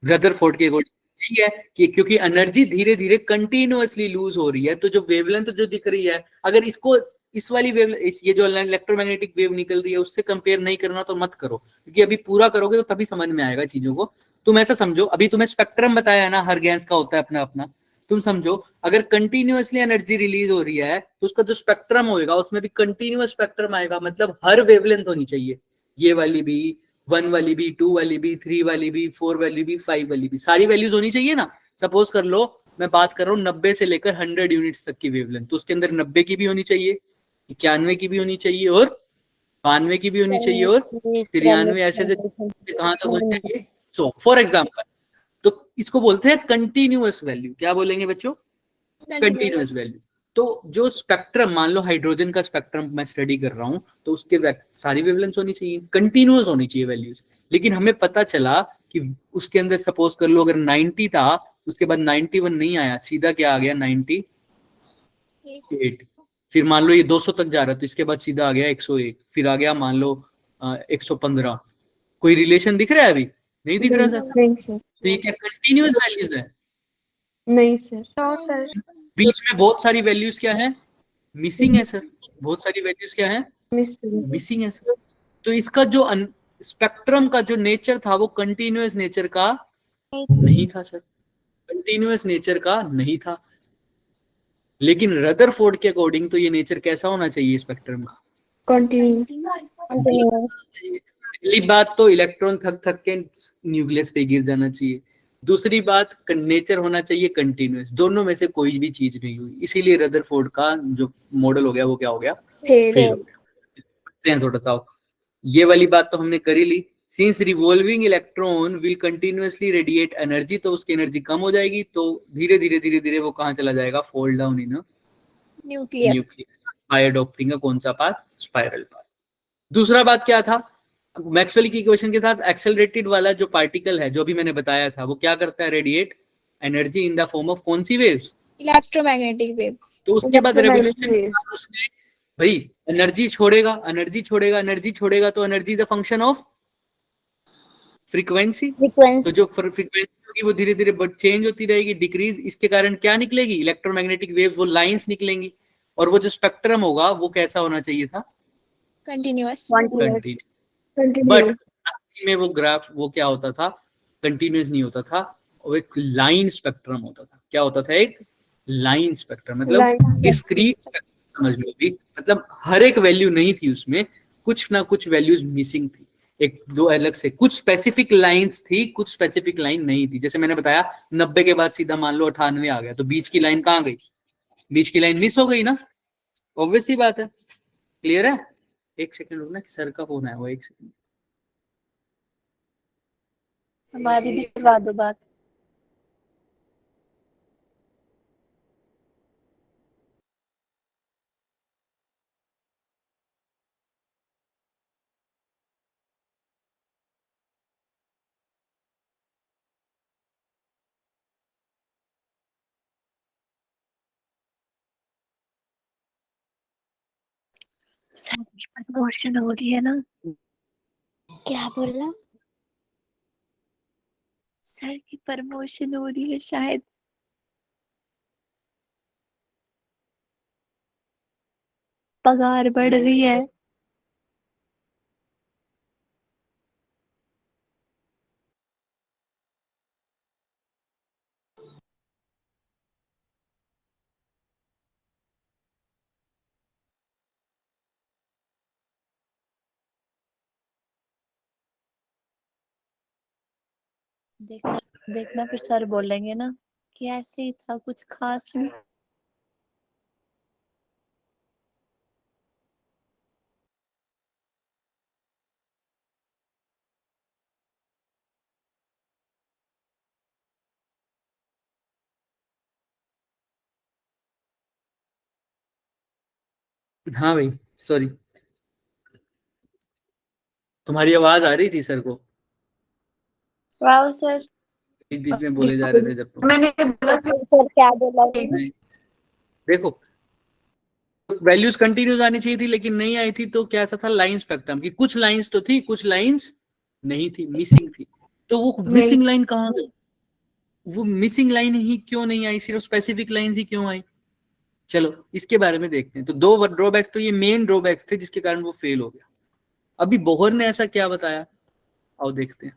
रदरफोर्ड के अकॉर्डिंग यही है कि क्योंकि एनर्जी धीरे धीरे कंटिन्यूअसली लूज हो रही है, तो जो वेवलेंथ जो दिख रही है, अगर इसको इस वाली वेव, ये जो इलेक्ट्रोमैग्नेटिक वेव निकल रही है उससे कंपेयर नहीं करना तो मत करो, क्योंकि अभी पूरा करोगे तो तभी समझ में आएगा चीजों को। तुम ऐसा समझो, अभी तुम्हें स्पेक्ट्रम बताया है ना, हर गैस का होता है अपना अपना। तुम समझो अगर कंटिन्यूअसली एनर्जी रिलीज हो रही है तो उसका जो स्पेक्ट्रम होगा उसमें भी कंटिन्यूअस स्पेक्ट्रम आएगा, मतलब हर वेवलेंथ होनी चाहिए। ये वाली भी, 1 वाली भी, 2 वाली भी, 3 वाली भी, 4 वाली भी, 5 वाली भी, सारी वैल्यूज होनी चाहिए ना। सपोज कर लो मैं बात कर रहा हूँ 90 से लेकर 100 यूनिट्स तक की वेवलेंथ, तो उसके अंदर 90 की भी होनी चाहिए, 91 की भी होनी चाहिए, और 92 की भी होनी चाहिए, और 93, ऐसे से कहाँ तक होनी चाहिए? सो फॉर एग्जाम्पल, तो इसको बोलते हैं कंटिन्यूअस वैल्यू। क्या बोलेंगे बच्चों? Continuous value. तो जो स्पेक्ट्रम, मान लो हाइड्रोजन का स्पेक्ट्रम मैं स्टडी कर रहा हूं, तो उसके सारी वेवलेंथ होनी चाहिए, कंटिन्यूअस होनी चाहिए वैल्यूज। लेकिन हमें पता चला कि उसके अंदर सपोज कर लो अगर 90 था, उसके बाद 91 नहीं आया, सीधा क्या आ गया? 98। फिर मान लो ये 200 तक जा रहा है, तो इसके बाद सीधा आ गया 101, फिर आ गया मान लो 115। कोई रिलेशन दिख रहा है? अभी नहीं दिख रहा सर। तो ये क्या कंटिन्यूअस वैल्यूज है? नहीं सर। No sir. बीच में बहुत सारी वैल्यूज क्या है? मिसिंग है सर। बहुत सारी वैल्यूज क्या है? मिसिंग है सर। तो इसका जो स्पेक्ट्रम का जो नेचर था वो कंटिन्यूअस नेचर का नहीं था सर, कंटिन्यूअस नेचर का नहीं था। लेकिन रदरफोर्ड के अकॉर्डिंग तो ये नेचर कैसा होना चाहिए स्पेक्ट्रम का? पहली बात तो इलेक्ट्रॉन थक थक के न्यूक्लियस पे गिर जाना चाहिए। दूसरी बात, नेचर होना चाहिए कंटिन्यूअस। दोनों में से कोई भी चीज नहीं हुई, इसीलिए रदरफोर्ड का जो मॉडल हो गया वो क्या हो गया? फेल हो गया। थोड़ा सा ये वाली बात तो हमने कर ही ली। Since revolving electron will continuously radiate energy, तो उसकी एनर्जी कम हो जाएगी, तो धीरे धीरे धीरे धीरे वो कहाँ चला जाएगा? Fall down in nucleus bye adopting कौन सा पाथ? Spiral path. दूसरा बात क्या था? मैक्सवेल की इक्वेशन के साथ एक्सेलरेटेड वाला जो पार्टिकल है, जो भी मैंने बताया था, वो क्या करता है? Radiate energy in the form of कौन सी वेव्स? Electromagnetic waves. तो उसके बाद रेवोल्यूशन के बाद उसने भाई एनर्जी छोड़ेगा, एनर्जी छोड़ेगा, एनर्जी छोड़ेगा, तो energy is a function of frequency. तो जो फ्रीक्वेंसी होगी वो धीरे धीरे चेंज होती रहेगी, डिक्रीज। इसके कारण क्या निकलेगी? इलेक्ट्रोमैग्नेटिक वेव्स, वो लाइंस निकलेंगी। और वो जो स्पेक्ट्रम होगा वो कैसा होना चाहिए था? कंटिन्यूअस। बट में वो ग्राफ वो क्या होता था? कंटिन्यूस नहीं होता था, वो एक लाइन स्पेक्ट्रम होता था। क्या होता था? एक लाइन स्पेक्ट्रम, मतलब डिस्क्रीट स्पेक्ट्रम समझ लो भी, मतलब हर एक वैल्यू नहीं थी उसमें, कुछ ना कुछ वैल्यूज मिसिंग थी, एक दो अलग से कुछ स्पेसिफिक लाइंस थी, कुछ स्पेसिफिक लाइन नहीं थी। जैसे मैंने बताया 90 के बाद सीधा मान लो 98 आ गया, तो बीच की लाइन कहाँ गई? बीच की लाइन मिस हो गई ना, ऑब्वियस सी बात है। क्लियर है? एक सेकंड रुकना, सर का फोन आया, वो एक सेकंड। हमारी भी करवा दो बात। प्रमोशन हो रही है ना? क्या बोला? सर की प्रमोशन हो रही है शायद। पगार बढ़ रही है। देखना देखना फिर सर बोलेंगे ना कि ऐसे ही था, कुछ खास नहीं। हाँ भाई, सॉरी, तुम्हारी आवाज आ रही थी सर को, वाह सर। बीच बीच में बोले जा रहे थे जब तुम। सर क्या बोला? नहीं, देखो, वैल्यूज कंटिन्यूस आनी चाहिए थी लेकिन नहीं आई थी, तो क्या ऐसा था लाइन स्पेक्ट्रम की कुछ लाइंस तो थी, कुछ लाइंस नहीं थी, मिसिंग थी। तो वो मिसिंग लाइन कहाँ गई? वो मिसिंग लाइन ही क्यों नहीं आई, सिर्फ स्पेसिफिक लाइन ही क्यों आई? चलो इसके बारे में देखते हैं। तो दो ड्रॉबैक्स, तो ये मेन ड्रॉबैक्स थे जिसके कारण वो फेल हो गया। अभी बोहर ने ऐसा क्या बताया, आओ देखते हैं।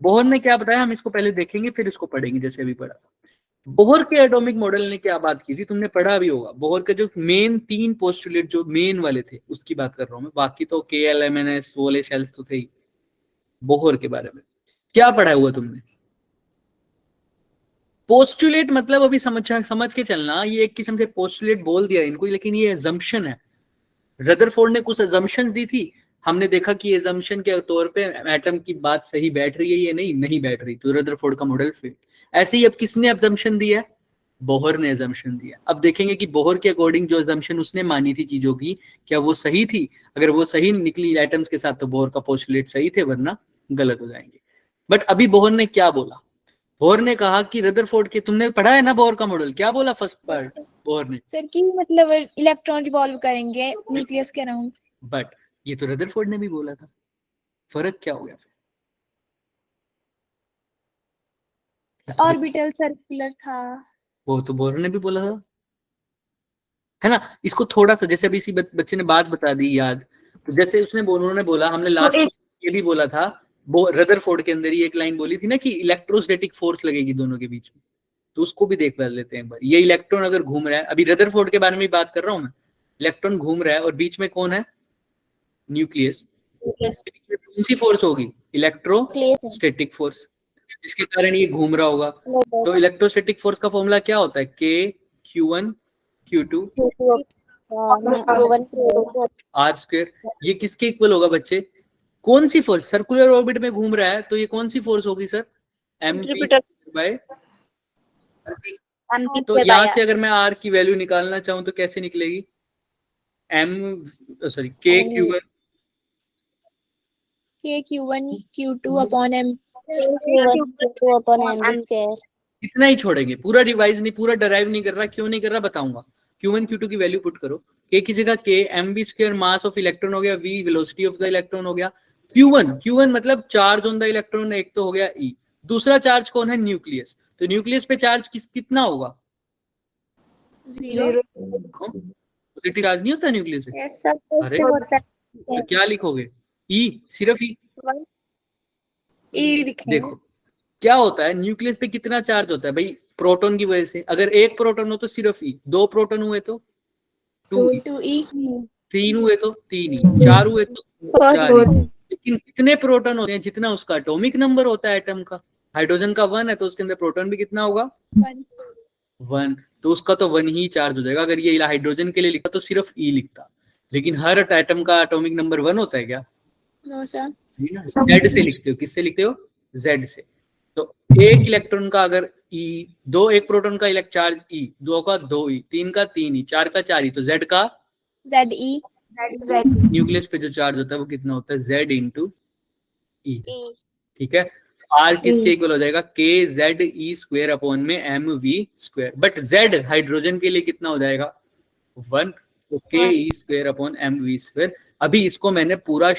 बोहर ने क्या बताया, हम इसको पहले देखेंगे फिर इसको पढ़ेंगे जैसे अभी पढ़ा। बोहर के एटॉमिक मॉडल ने क्या बात की थी, तुमने पढ़ा भी होगा। बोहर के जो मेन 3 पोस्टुलेट जो मेन वाले थे उसकी बात कर रहा हूं मैं, बाकी तो KLMNS वो वाले शेल्स तो थे ही। बोहर के बारे में क्या पढ़ा हुआ तुमने? पोस्टुलेट मतलब अभी समझ के चलना, ये एक किस्म से पोस्टुलेट बोल दिया इनको, लेकिन ये एजम्पशन है। रदरफोर्ड ने कुछ एजम्पशंस दी थी, हमने देखा कि एजम्पशन के तौर पे एटम की बात सही बैठ रही है ये नहीं बैठ रही, तो रदरफोर्ड का मॉडल फेल। ऐसे ही अब किसने एजम्पशन दिया? बोहर ने एजम्पशन दिया। अब देखेंगे कि बोहर के अकॉर्डिंग जो एजम्पशन उसने मानी थी चीजों की, क्या वो सही थी? अगर वो सही निकली एटम्स के साथ तो बोहर का पोस्टुलेट सही थे, वरना गलत हो जाएंगे। बट अभी बोहर ने क्या बोला? बोहर ने कहा कि रदरफोर्ड के, तुमने पढ़ा है ना बोहर का मॉडल, क्या बोला फर्स्ट पार्ट बोहर ने? सर की मतलब इलेक्ट्रॉन रिवॉल्व करेंगे न्यूक्लियस के अराउंड। बट ये तो रदरफोर्ड ने भी बोला था, फर्क क्या हो गया फिर? ऑर्बिटल सर्कुलर था। वो तो बोहर ने भी बोला था, है ना। इसको थोड़ा सा, जैसे अभी इसी बच्चे ने बात बता दी याद, तो जैसे उन्होंने बोला, हमने लास्ट ये भी बोला था, वो रदरफोर्ड के अंदर ही एक लाइन बोली थी ना कि इलेक्ट्रोस्टैटिक फोर्स लगेगी दोनों के बीच में, तो उसको भी देख लेते हैं एक बार। ये इलेक्ट्रॉन अगर घूम रहा है, अभी रदरफोर्ड के बारे में बात कर रहा हूं मैं, इलेक्ट्रॉन घूम रहा है और बीच में कौन है? न्यूक्लियस। कौन सी फोर्स होगी? इलेक्ट्रोस्टैटिक फोर्स, जिसके कारण ये घूम रहा होगा। तो इलेक्ट्रोस्टैटिक फोर्स का फॉर्मूला क्या होता है? K Q1 Q2 R²। ये किसके इक्वल होगा बच्चे? कौन सी फोर्स? सर्कुलर ऑर्बिट में घूम रहा है, तो ये कौन सी फोर्स होगी सर? mv/। तो यहाँ से अगर मैं R की वैल्यू निकालना चाहूं तो कैसे निकलेगी? K Q1 Q2 upon M। इतना ही छोड़ेंगे, पूरा रिवाइज नहीं, पूरा डराइव नहीं कर रहा। क्यों नहीं कर रहा बताऊंगा। Q1 Q2 की वैल्यू पुट करो। K की जगह K, mv² mass of electron हो गया, V velocity of the electron हो गया। Q1 मतलब चार्ज ऑन द इलेक्ट्रॉन, एक तो हो गया E, दूसरा चार्ज कौन है? न्यूक्लियस। तो न्यूक्लियस पे चार्ज कितना होगा? 0। पॉजिटिव चार्ज नहीं होता न्यूक्लियस पे? अरे तो क्या लिखोगे? E, सिर्फ E। देखो क्या होता है, न्यूक्लियस पे कितना चार्ज होता है भाई? प्रोटॉन की वजह से। अगर एक प्रोटॉन हो तो सिर्फ E, 2 प्रोटॉन हुए तो 2E, 3 हुए तो 3E, 4 हुए तो 4E। लेकिन कितने प्रोटॉन होते हैं? जितना उसका एटॉमिक नंबर होता है एटम का। हाइड्रोजन का 1 है तो उसके अंदर प्रोटॉन भी कितना होगा? 1। तो उसका तो 1 ही चार्ज हो जाएगा। अगर ये हाइड्रोजन के लिए लिखा तो सिर्फ E लिखता, लेकिन हर एटम का एटॉमिक नंबर 1 होता है क्या? No sir. Z से लिखते हो। किससे लिखते हो? Z से। तो एक इलेक्ट्रॉन का अगर एक प्रोटॉन का इलेक्ट्रॉन चार्ज E, 2 का 2E, 3 का 3E, 4 का 4E, तो Z का ZE। न्यूक्लियस पे जो चार्ज होता है वो कितना होता है? Z into E। ठीक है, R किसके इक्वल हो जाएगा? KZE² अपॉन में mv²। बट Z हाइड्रोजन के लिए कितना हो जाएगा? 1। तो KE² अपॉन mv²। अभी इसको मैंने पूरा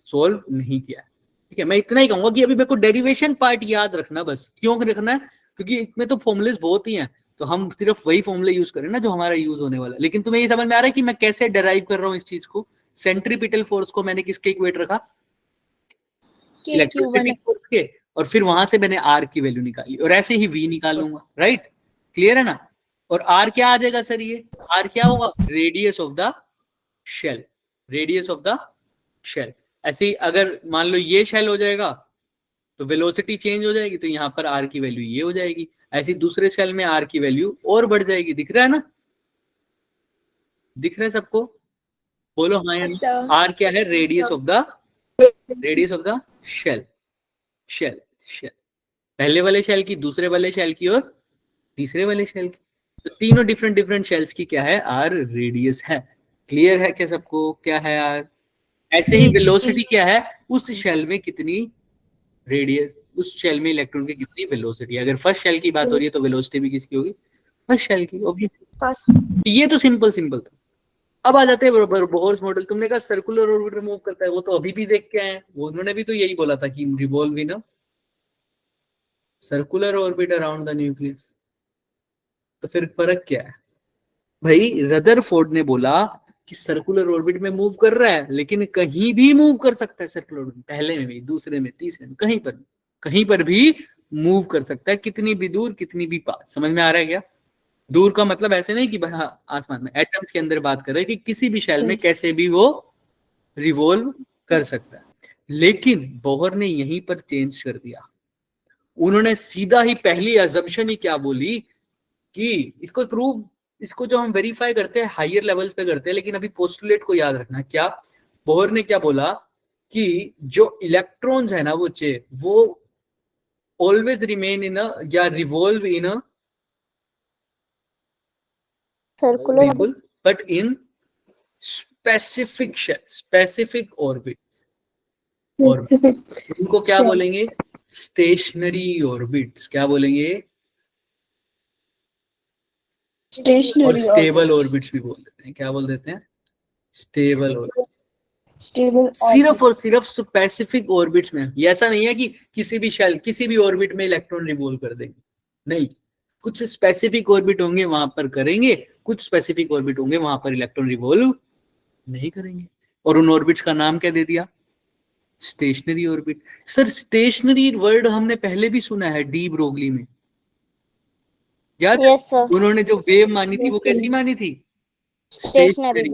सोल्व नहीं किया। ठीक है, मैं इतना ही कहूंगा कि अभी मेरे को डेरिवेशन पार्ट याद रखना बस। क्यों रखना है? क्योंकि इसमें तो फॉर्मूलेस बहुत ही हैं। तो हम सिर्फ वही फॉर्मूला यूज करें ना जो हमारा यूज होने वाला है। लेकिन तुम्हें ये समझ में आ रहा है कि मैं कैसे डिराइव कर रहा हूँ इस चीज को? सेंट्रीपिटल फोर्स को मैंने किसके इक्वेट रखा? इलेक्ट्रोस्टैटिक फोर्स के, और फिर वहां से मैंने आर की वैल्यू निकाली, और ऐसे ही वी निकालूंगा। राइट, क्लियर है ना? और आर क्या आ जाएगा सर? ये आर क्या होगा? Radius of the shell, radius of the shell. ऐसे ही अगर मान लो ये शेल हो जाएगा तो वेलोसिटी चेंज हो जाएगी, तो यहाँ पर आर की वैल्यू ये हो जाएगी। ऐसी दूसरे शेल में आर की वैल्यू और बढ़ जाएगी। दिख रहा है ना? दिख रहा है सबको? बोलो हाँ या नहीं। आर क्या है? Radius of the shell, shell shell, पहले वाले शेल की, दूसरे वाले शेल की और तीसरे वाले शेल की। तो तीनों डिफरेंट शेल्स की क्या है? आर रेडियस है। क्लियर है क्या सबको? क्या है आर? ऐसे ही वेलोसिटी क्या है? उस शेल में कितनी रेडियस, उस शेल में इलेक्ट्रॉन की कितनी वेलोसिटी। अगर फर्स्ट शेल की बात हो रही है तो वेलोसिटी भी किसकी होगी? फर्स्ट शेल की, ऑब्वियसली। ये तो सिंपल था। अब आ जाते हैं बोहर्स मॉडल। तुमने कहा सर्कुलर ऑर्बिट में मूव करता है, वो तो अभी भी देख के आए, वो उन्होंने भी तो यही बोला था कि revolve in a circular orbit around the nucleus. तो फिर फर्क क्या है भाई? रदरफोर्ड ने बोला कि सर्कुलर ऑर्बिट में मूव कर रहा है, लेकिन कहीं भी मूव कर सकता है सर्कुलर ऑर्बिट, पहले में भी, दूसरे में, तीसरे में, कहीं पर भी मूव कर सकता है, कितनी भी दूर, कितनी भी पास। समझ में आ रहा है क्या? दूर का मतलब ऐसे नहीं कि आसमान में, एटम्स के अंदर बात कर रहे हैं कि किसी भी शेल में कैसे भी वो रिवॉल्व कर सकता है। लेकिन बोहर ने यहीं पर चेंज कर दिया। उन्होंने सीधा ही पहली अजम्पशन ही क्या बोली कि इसको जो हम वेरीफाई करते हैं हायर लेवल्स पे करते हैं, लेकिन अभी पोस्टुलेट को याद रखना। क्या बोहर ने क्या बोला कि जो इलेक्ट्रॉन्स है ना वो ऑलवेज रिमेन इन अ या रिवॉल्व इन अ सर्कुलर, बिल्कुल, बट इन स्पेसिफिक ऑर्बिट। उनको क्या बोलेंगे? Stationary orbits. क्या बोलेंगे? और स्टेबल ऑर्बिट्स भी बोल देते हैं। क्या बोल देते हैं? Stable orbit. सिर्फ और सिर्फ स्पेसिफिक ऑर्बिट्स में। ये ऐसा नहीं है कि किसी भी ऑर्बिट में इलेक्ट्रॉन रिवॉल्व कर देंगे, नहीं। कुछ स्पेसिफिक ऑर्बिट होंगे वहां पर करेंगे, कुछ स्पेसिफिक ऑर्बिट होंगे वहां पर इलेक्ट्रॉन रिवॉल्व नहीं करेंगे। और उन ऑर्बिट्स का नाम क्या दे दिया? Stationary orbit. Sir stationary word हमने पहले भी सुना है डी ब्रोगली में, याद? यस सर, उन्होंने जो वेव मानी थी वो कैसी मानी थी? स्टेशनरी।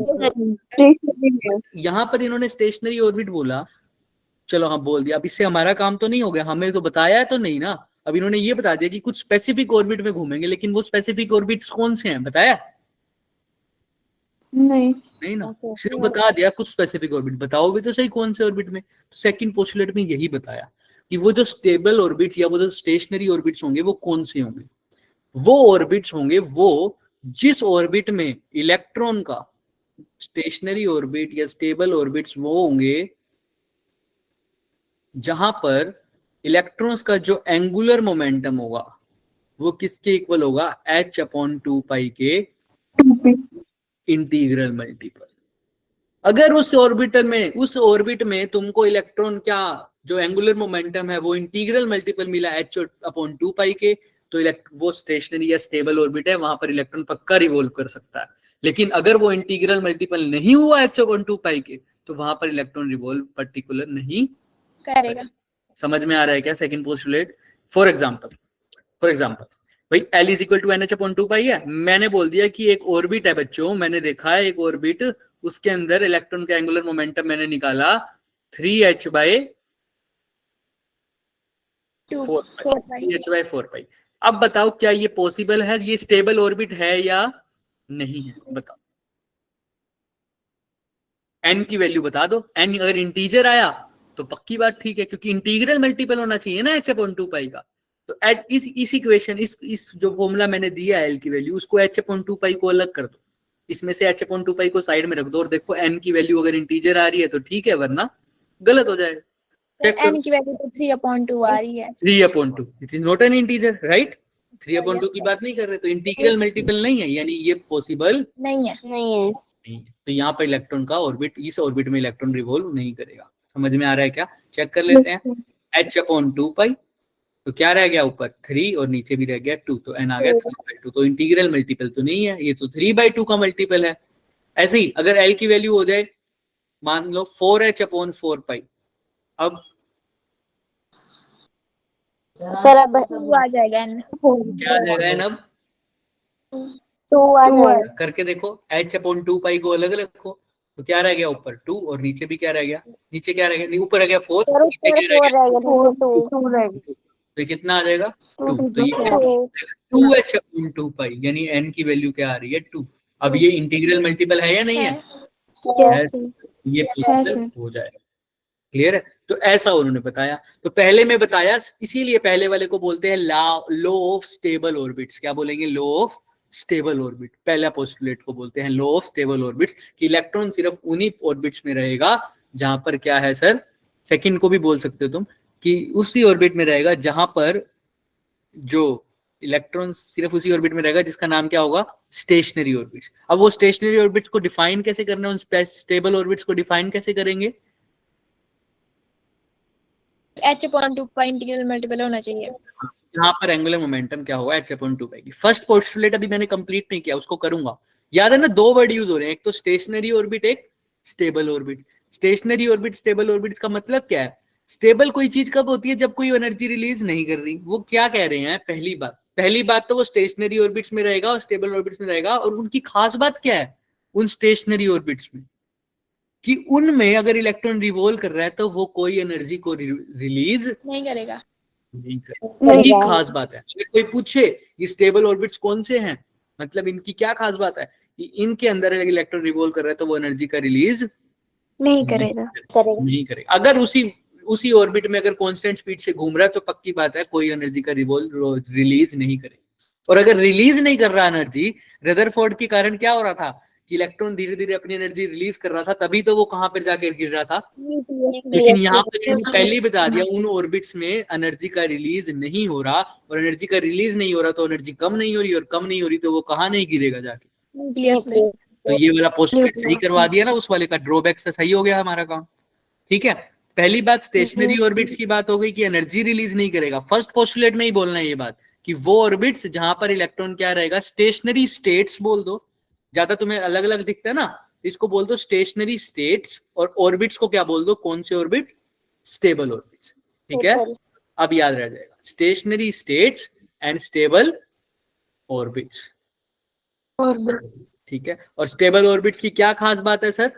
यहाँ पर इन्होंने स्टेशनरी ऑर्बिट बोला, चलो हाँ बोल दिया। अब इससे हमारा काम तो नहीं हो गया, हमें तो बताया है तो नहीं ना। अब इन्होंने ये बता दिया कि कुछ स्पेसिफिक ऑर्बिट में घूमेंगे, लेकिन वो स्पेसिफिक ऑर्बिट्स कौन से हैं बताया नहीं ना? सिर्फ बता दिया कुछ स्पेसिफिक ऑर्बिट, बताओ भी तो सही कौन से ऑर्बिट में। तो सेकंड पोस्टुलेट में यही बताया कि वो जो स्टेबल ऑर्बिट या वो जो स्टेशनरी ऑर्बिट्स होंगे वो कौन से होंगे? वो ऑर्बिट्स होंगे वो जिस ऑर्बिट में इलेक्ट्रॉन का, स्टेशनरी ऑर्बिट या स्टेबल ऑर्बिट्स वो होंगे जहां पर इलेक्ट्रॉन्स का जो एंगुलर मोमेंटम होगा वो किसके इक्वल होगा? h/2π के इंटीग्रल मल्टीपल। अगर उस ऑर्बिट में तुमको इलेक्ट्रॉन क्या, जो एंगुलर मोमेंटम है वो इंटीग्रल मल्टीपल मिला h/2π के, तो वो स्टेशनरी या स्टेबल ऑर्बिट है, वहां पर इलेक्ट्रॉन पक्का रिवॉल्व कर सकता है। लेकिन अगर वो इंटीग्रल मल्टीपल नहीं हुआ h/2π के, तो वहां पर इलेक्ट्रॉन रिवॉल्व पर्टिकुलर नहीं करेगा। समझ में आ रहा है क्या सेकंड पोस्टुलेट? फॉर एग्जांपल भाई L is equal to NH/2π है। मैंने बोल दिया कि एक ऑर्बिट है बच्चों, मैंने देखा है एक ऑर्बिट, उसके अंदर इलेक्ट्रॉन का एंगुलर मोमेंटम मैंने निकाला 3h/4π। अब बताओ क्या ये पॉसिबल है? ये स्टेबल ऑर्बिट है या नहीं है? बताओ। n की वैल्यू बता दो। n अगर इंटीजर आया तो पक्की बात ठीक है, क्योंकि इंटीग्रल मल्टीपल होना चाहिए ना h/2π का। तो इस इक्वेशन, इस जो फॉर्मूला मैंने दिया है l की वैल्यू, उसको h/2π को अलग कर दो, इसमें से h/2π को साइड में रख दो और देखो n की वैल्यू अगर इंटीजर आ रही है तो ठीक है, वरना गलत हो जाएगा। n की वैल्यू तो 3/2 आ रही है। 3/2 it is not an integer, right? 3/2 की बात नहीं कर रहे, तो इंटीग्रल मल्टीपल नहीं है, यानी ये पॉसिबल नहीं है। तो यहाँ पर इलेक्ट्रॉन का ऑर्बिट, इस ऑर्बिट में इलेक्ट्रॉन रिवॉल्व नहीं करेगा। समझ में आ रहा है क्या? चेक कर लेते हैं। h/2π तो क्या रह गया ऊपर 3 और नीचे भी रह गया 2, तो n आ गया 3/2। तो इंटीग्रल मल्टीपल तो नहीं है, ये तो 3/2 का मल्टीपल है। ऐसे ही अगर l की वैल्यू हो जाए मान लो 4h/4π, अब सर अब 2 आ जाएगा n। क्या आ जाएगा n अब 2 आ जाएगा। करके देखो, h/2π को अलग रखो तो क्या रह गया ऊपर 2 और नीचे भी क्या रह गया, नीचे क्या रह गया, नहीं ऊपर रह गया 4, सर नीचे ऊपर क्या रह 4 गया रहेगा, नीचे 2। तो ये कितना आ जाएगा 2, तो ये 2 2h/2π यानी n की वैल्यू क्या आ रही है 2। अब ये इंटीग्रल मल्टीपल है या नहीं है, यस ये पॉसिबल हो जाएगा। क्लियर है, तो ऐसा उन्होंने बताया। तो पहले में बताया, इसीलिए पहले वाले को बोलते हैं लॉ ऑफ स्टेबल ऑर्बिट्स। क्या बोलेंगे, लॉ ऑफ स्टेबल ऑर्बिट। पहला पोस्टुलेट को बोलते हैं लॉ ऑफ स्टेबल ऑर्बिट्स, कि इलेक्ट्रॉन सिर्फ उन्हीं ऑर्बिट्स में रहेगा जहां पर क्या है सर, सेकंड को भी बोल सकते हो तुम, कि उसी ऑर्बिट में रहेगा जहां पर जो इलेक्ट्रॉन सिर्फ उसी ऑर्बिट में रहेगा जिसका नाम क्या होगा, स्टेशनरी ऑर्बिट्स। अब वो स्टेशनरी ऑर्बिट्स को डिफाइन कैसे करना है, उन स्टेबल ऑर्बिट्स को डिफाइन कैसे करेंगे, h/2π इंटीग्रल मल्टीपल होना चाहिए। यहाँ पर एंगुलर मोमेंटम क्या होगा h/2π की। फर्स्ट पोस्टुलेट अभी मैंने कंप्लीट नहीं किया, उसको करूंगा। याद है ना, 2 वर्ड यूज हो रहे हैं, एक तो स्टेशनरी ऑर्बिट, एक stable orbit. Stationery orbit, stable orbit का मतलब क्या है, स्टेबल कोई चीज कब होती है, जब कोई एनर्जी रिलीज नहीं कर रही। वो क्या कह रहे हैं, पहली बात तो वो स्टेशनरी ऑर्बिट्स में रहेगा और स्टेबल ऑर्बिट्स में रहेगा। और उनकी खास बात क्या है उन स्टेशनरी ऑर्बिट्स में, कि उनमें अगर इलेक्ट्रॉन रिवॉल्व कर रहा है तो वो कोई एनर्जी को रिलीज नहीं करेगा। नहीं करेगा। यही खास बात है। अगर कोई पूछे ये स्टेबल ऑर्बिट्स कौन से हैं, मतलब इनकी क्या खास बात है, कि इनके अंदर अगर इलेक्ट्रॉन रिवॉल्व कर रहा है तो वो एनर्जी का रिलीज नहीं करेगा। नहीं करेगा। अगर उसी ऑर्बिट में अगर कांस्टेंट स्पीड से घूम रहा है तो पक्की बात है कोई एनर्जी का रिलीज नहीं करेगा। और अगर रिलीज नहीं कर रहा एनर्जी, रदरफोर्ड के कारण क्या हो रहा था कि इलेक्ट्रॉन धीरे धीरे अपनी एनर्जी रिलीज कर रहा था, तभी तो वो कहां पर जाकर गिर रहा था। लेकिन यहाँ पर पहले ही बता दिया उन ऑर्बिट्स में एनर्जी का रिलीज नहीं हो रहा, और एनर्जी का रिलीज नहीं हो रहा तो एनर्जी कम नहीं हो रही, और कम नहीं हो रही तो वो कहाँ नहीं गिरेगा जाके, न्यूक्लियस में। तो ये वाला पोस्टुलेट सही करवा दिया ना, उस वाले का ड्रॉबैक से सही हो गया हमारा काम। ठीक है, पहली बात स्टेशनरी ऑर्बिट्स की बात हो गई कि एनर्जी रिलीज नहीं करेगा। फर्स्ट पोस्टुलेट में ही बोलना है ये बात कि वो ऑर्बिट्स जहां पर इलेक्ट्रॉन क्या रहेगा, स्टेशनरी स्टेट्स बोल दो, ज्यादा तुम्हें अलग अलग दिखता है ना, इसको बोल दो स्टेशनरी स्टेट्स, और ऑर्बिट्स को क्या बोल दो, कौन से ऑर्बिट, स्टेबल ऑर्बिट्स। ठीक है, अब याद रह जाएगा stationery states and stable orbits. ठीक है, और स्टेबल ऑर्बिट्स की क्या खास बात है सर,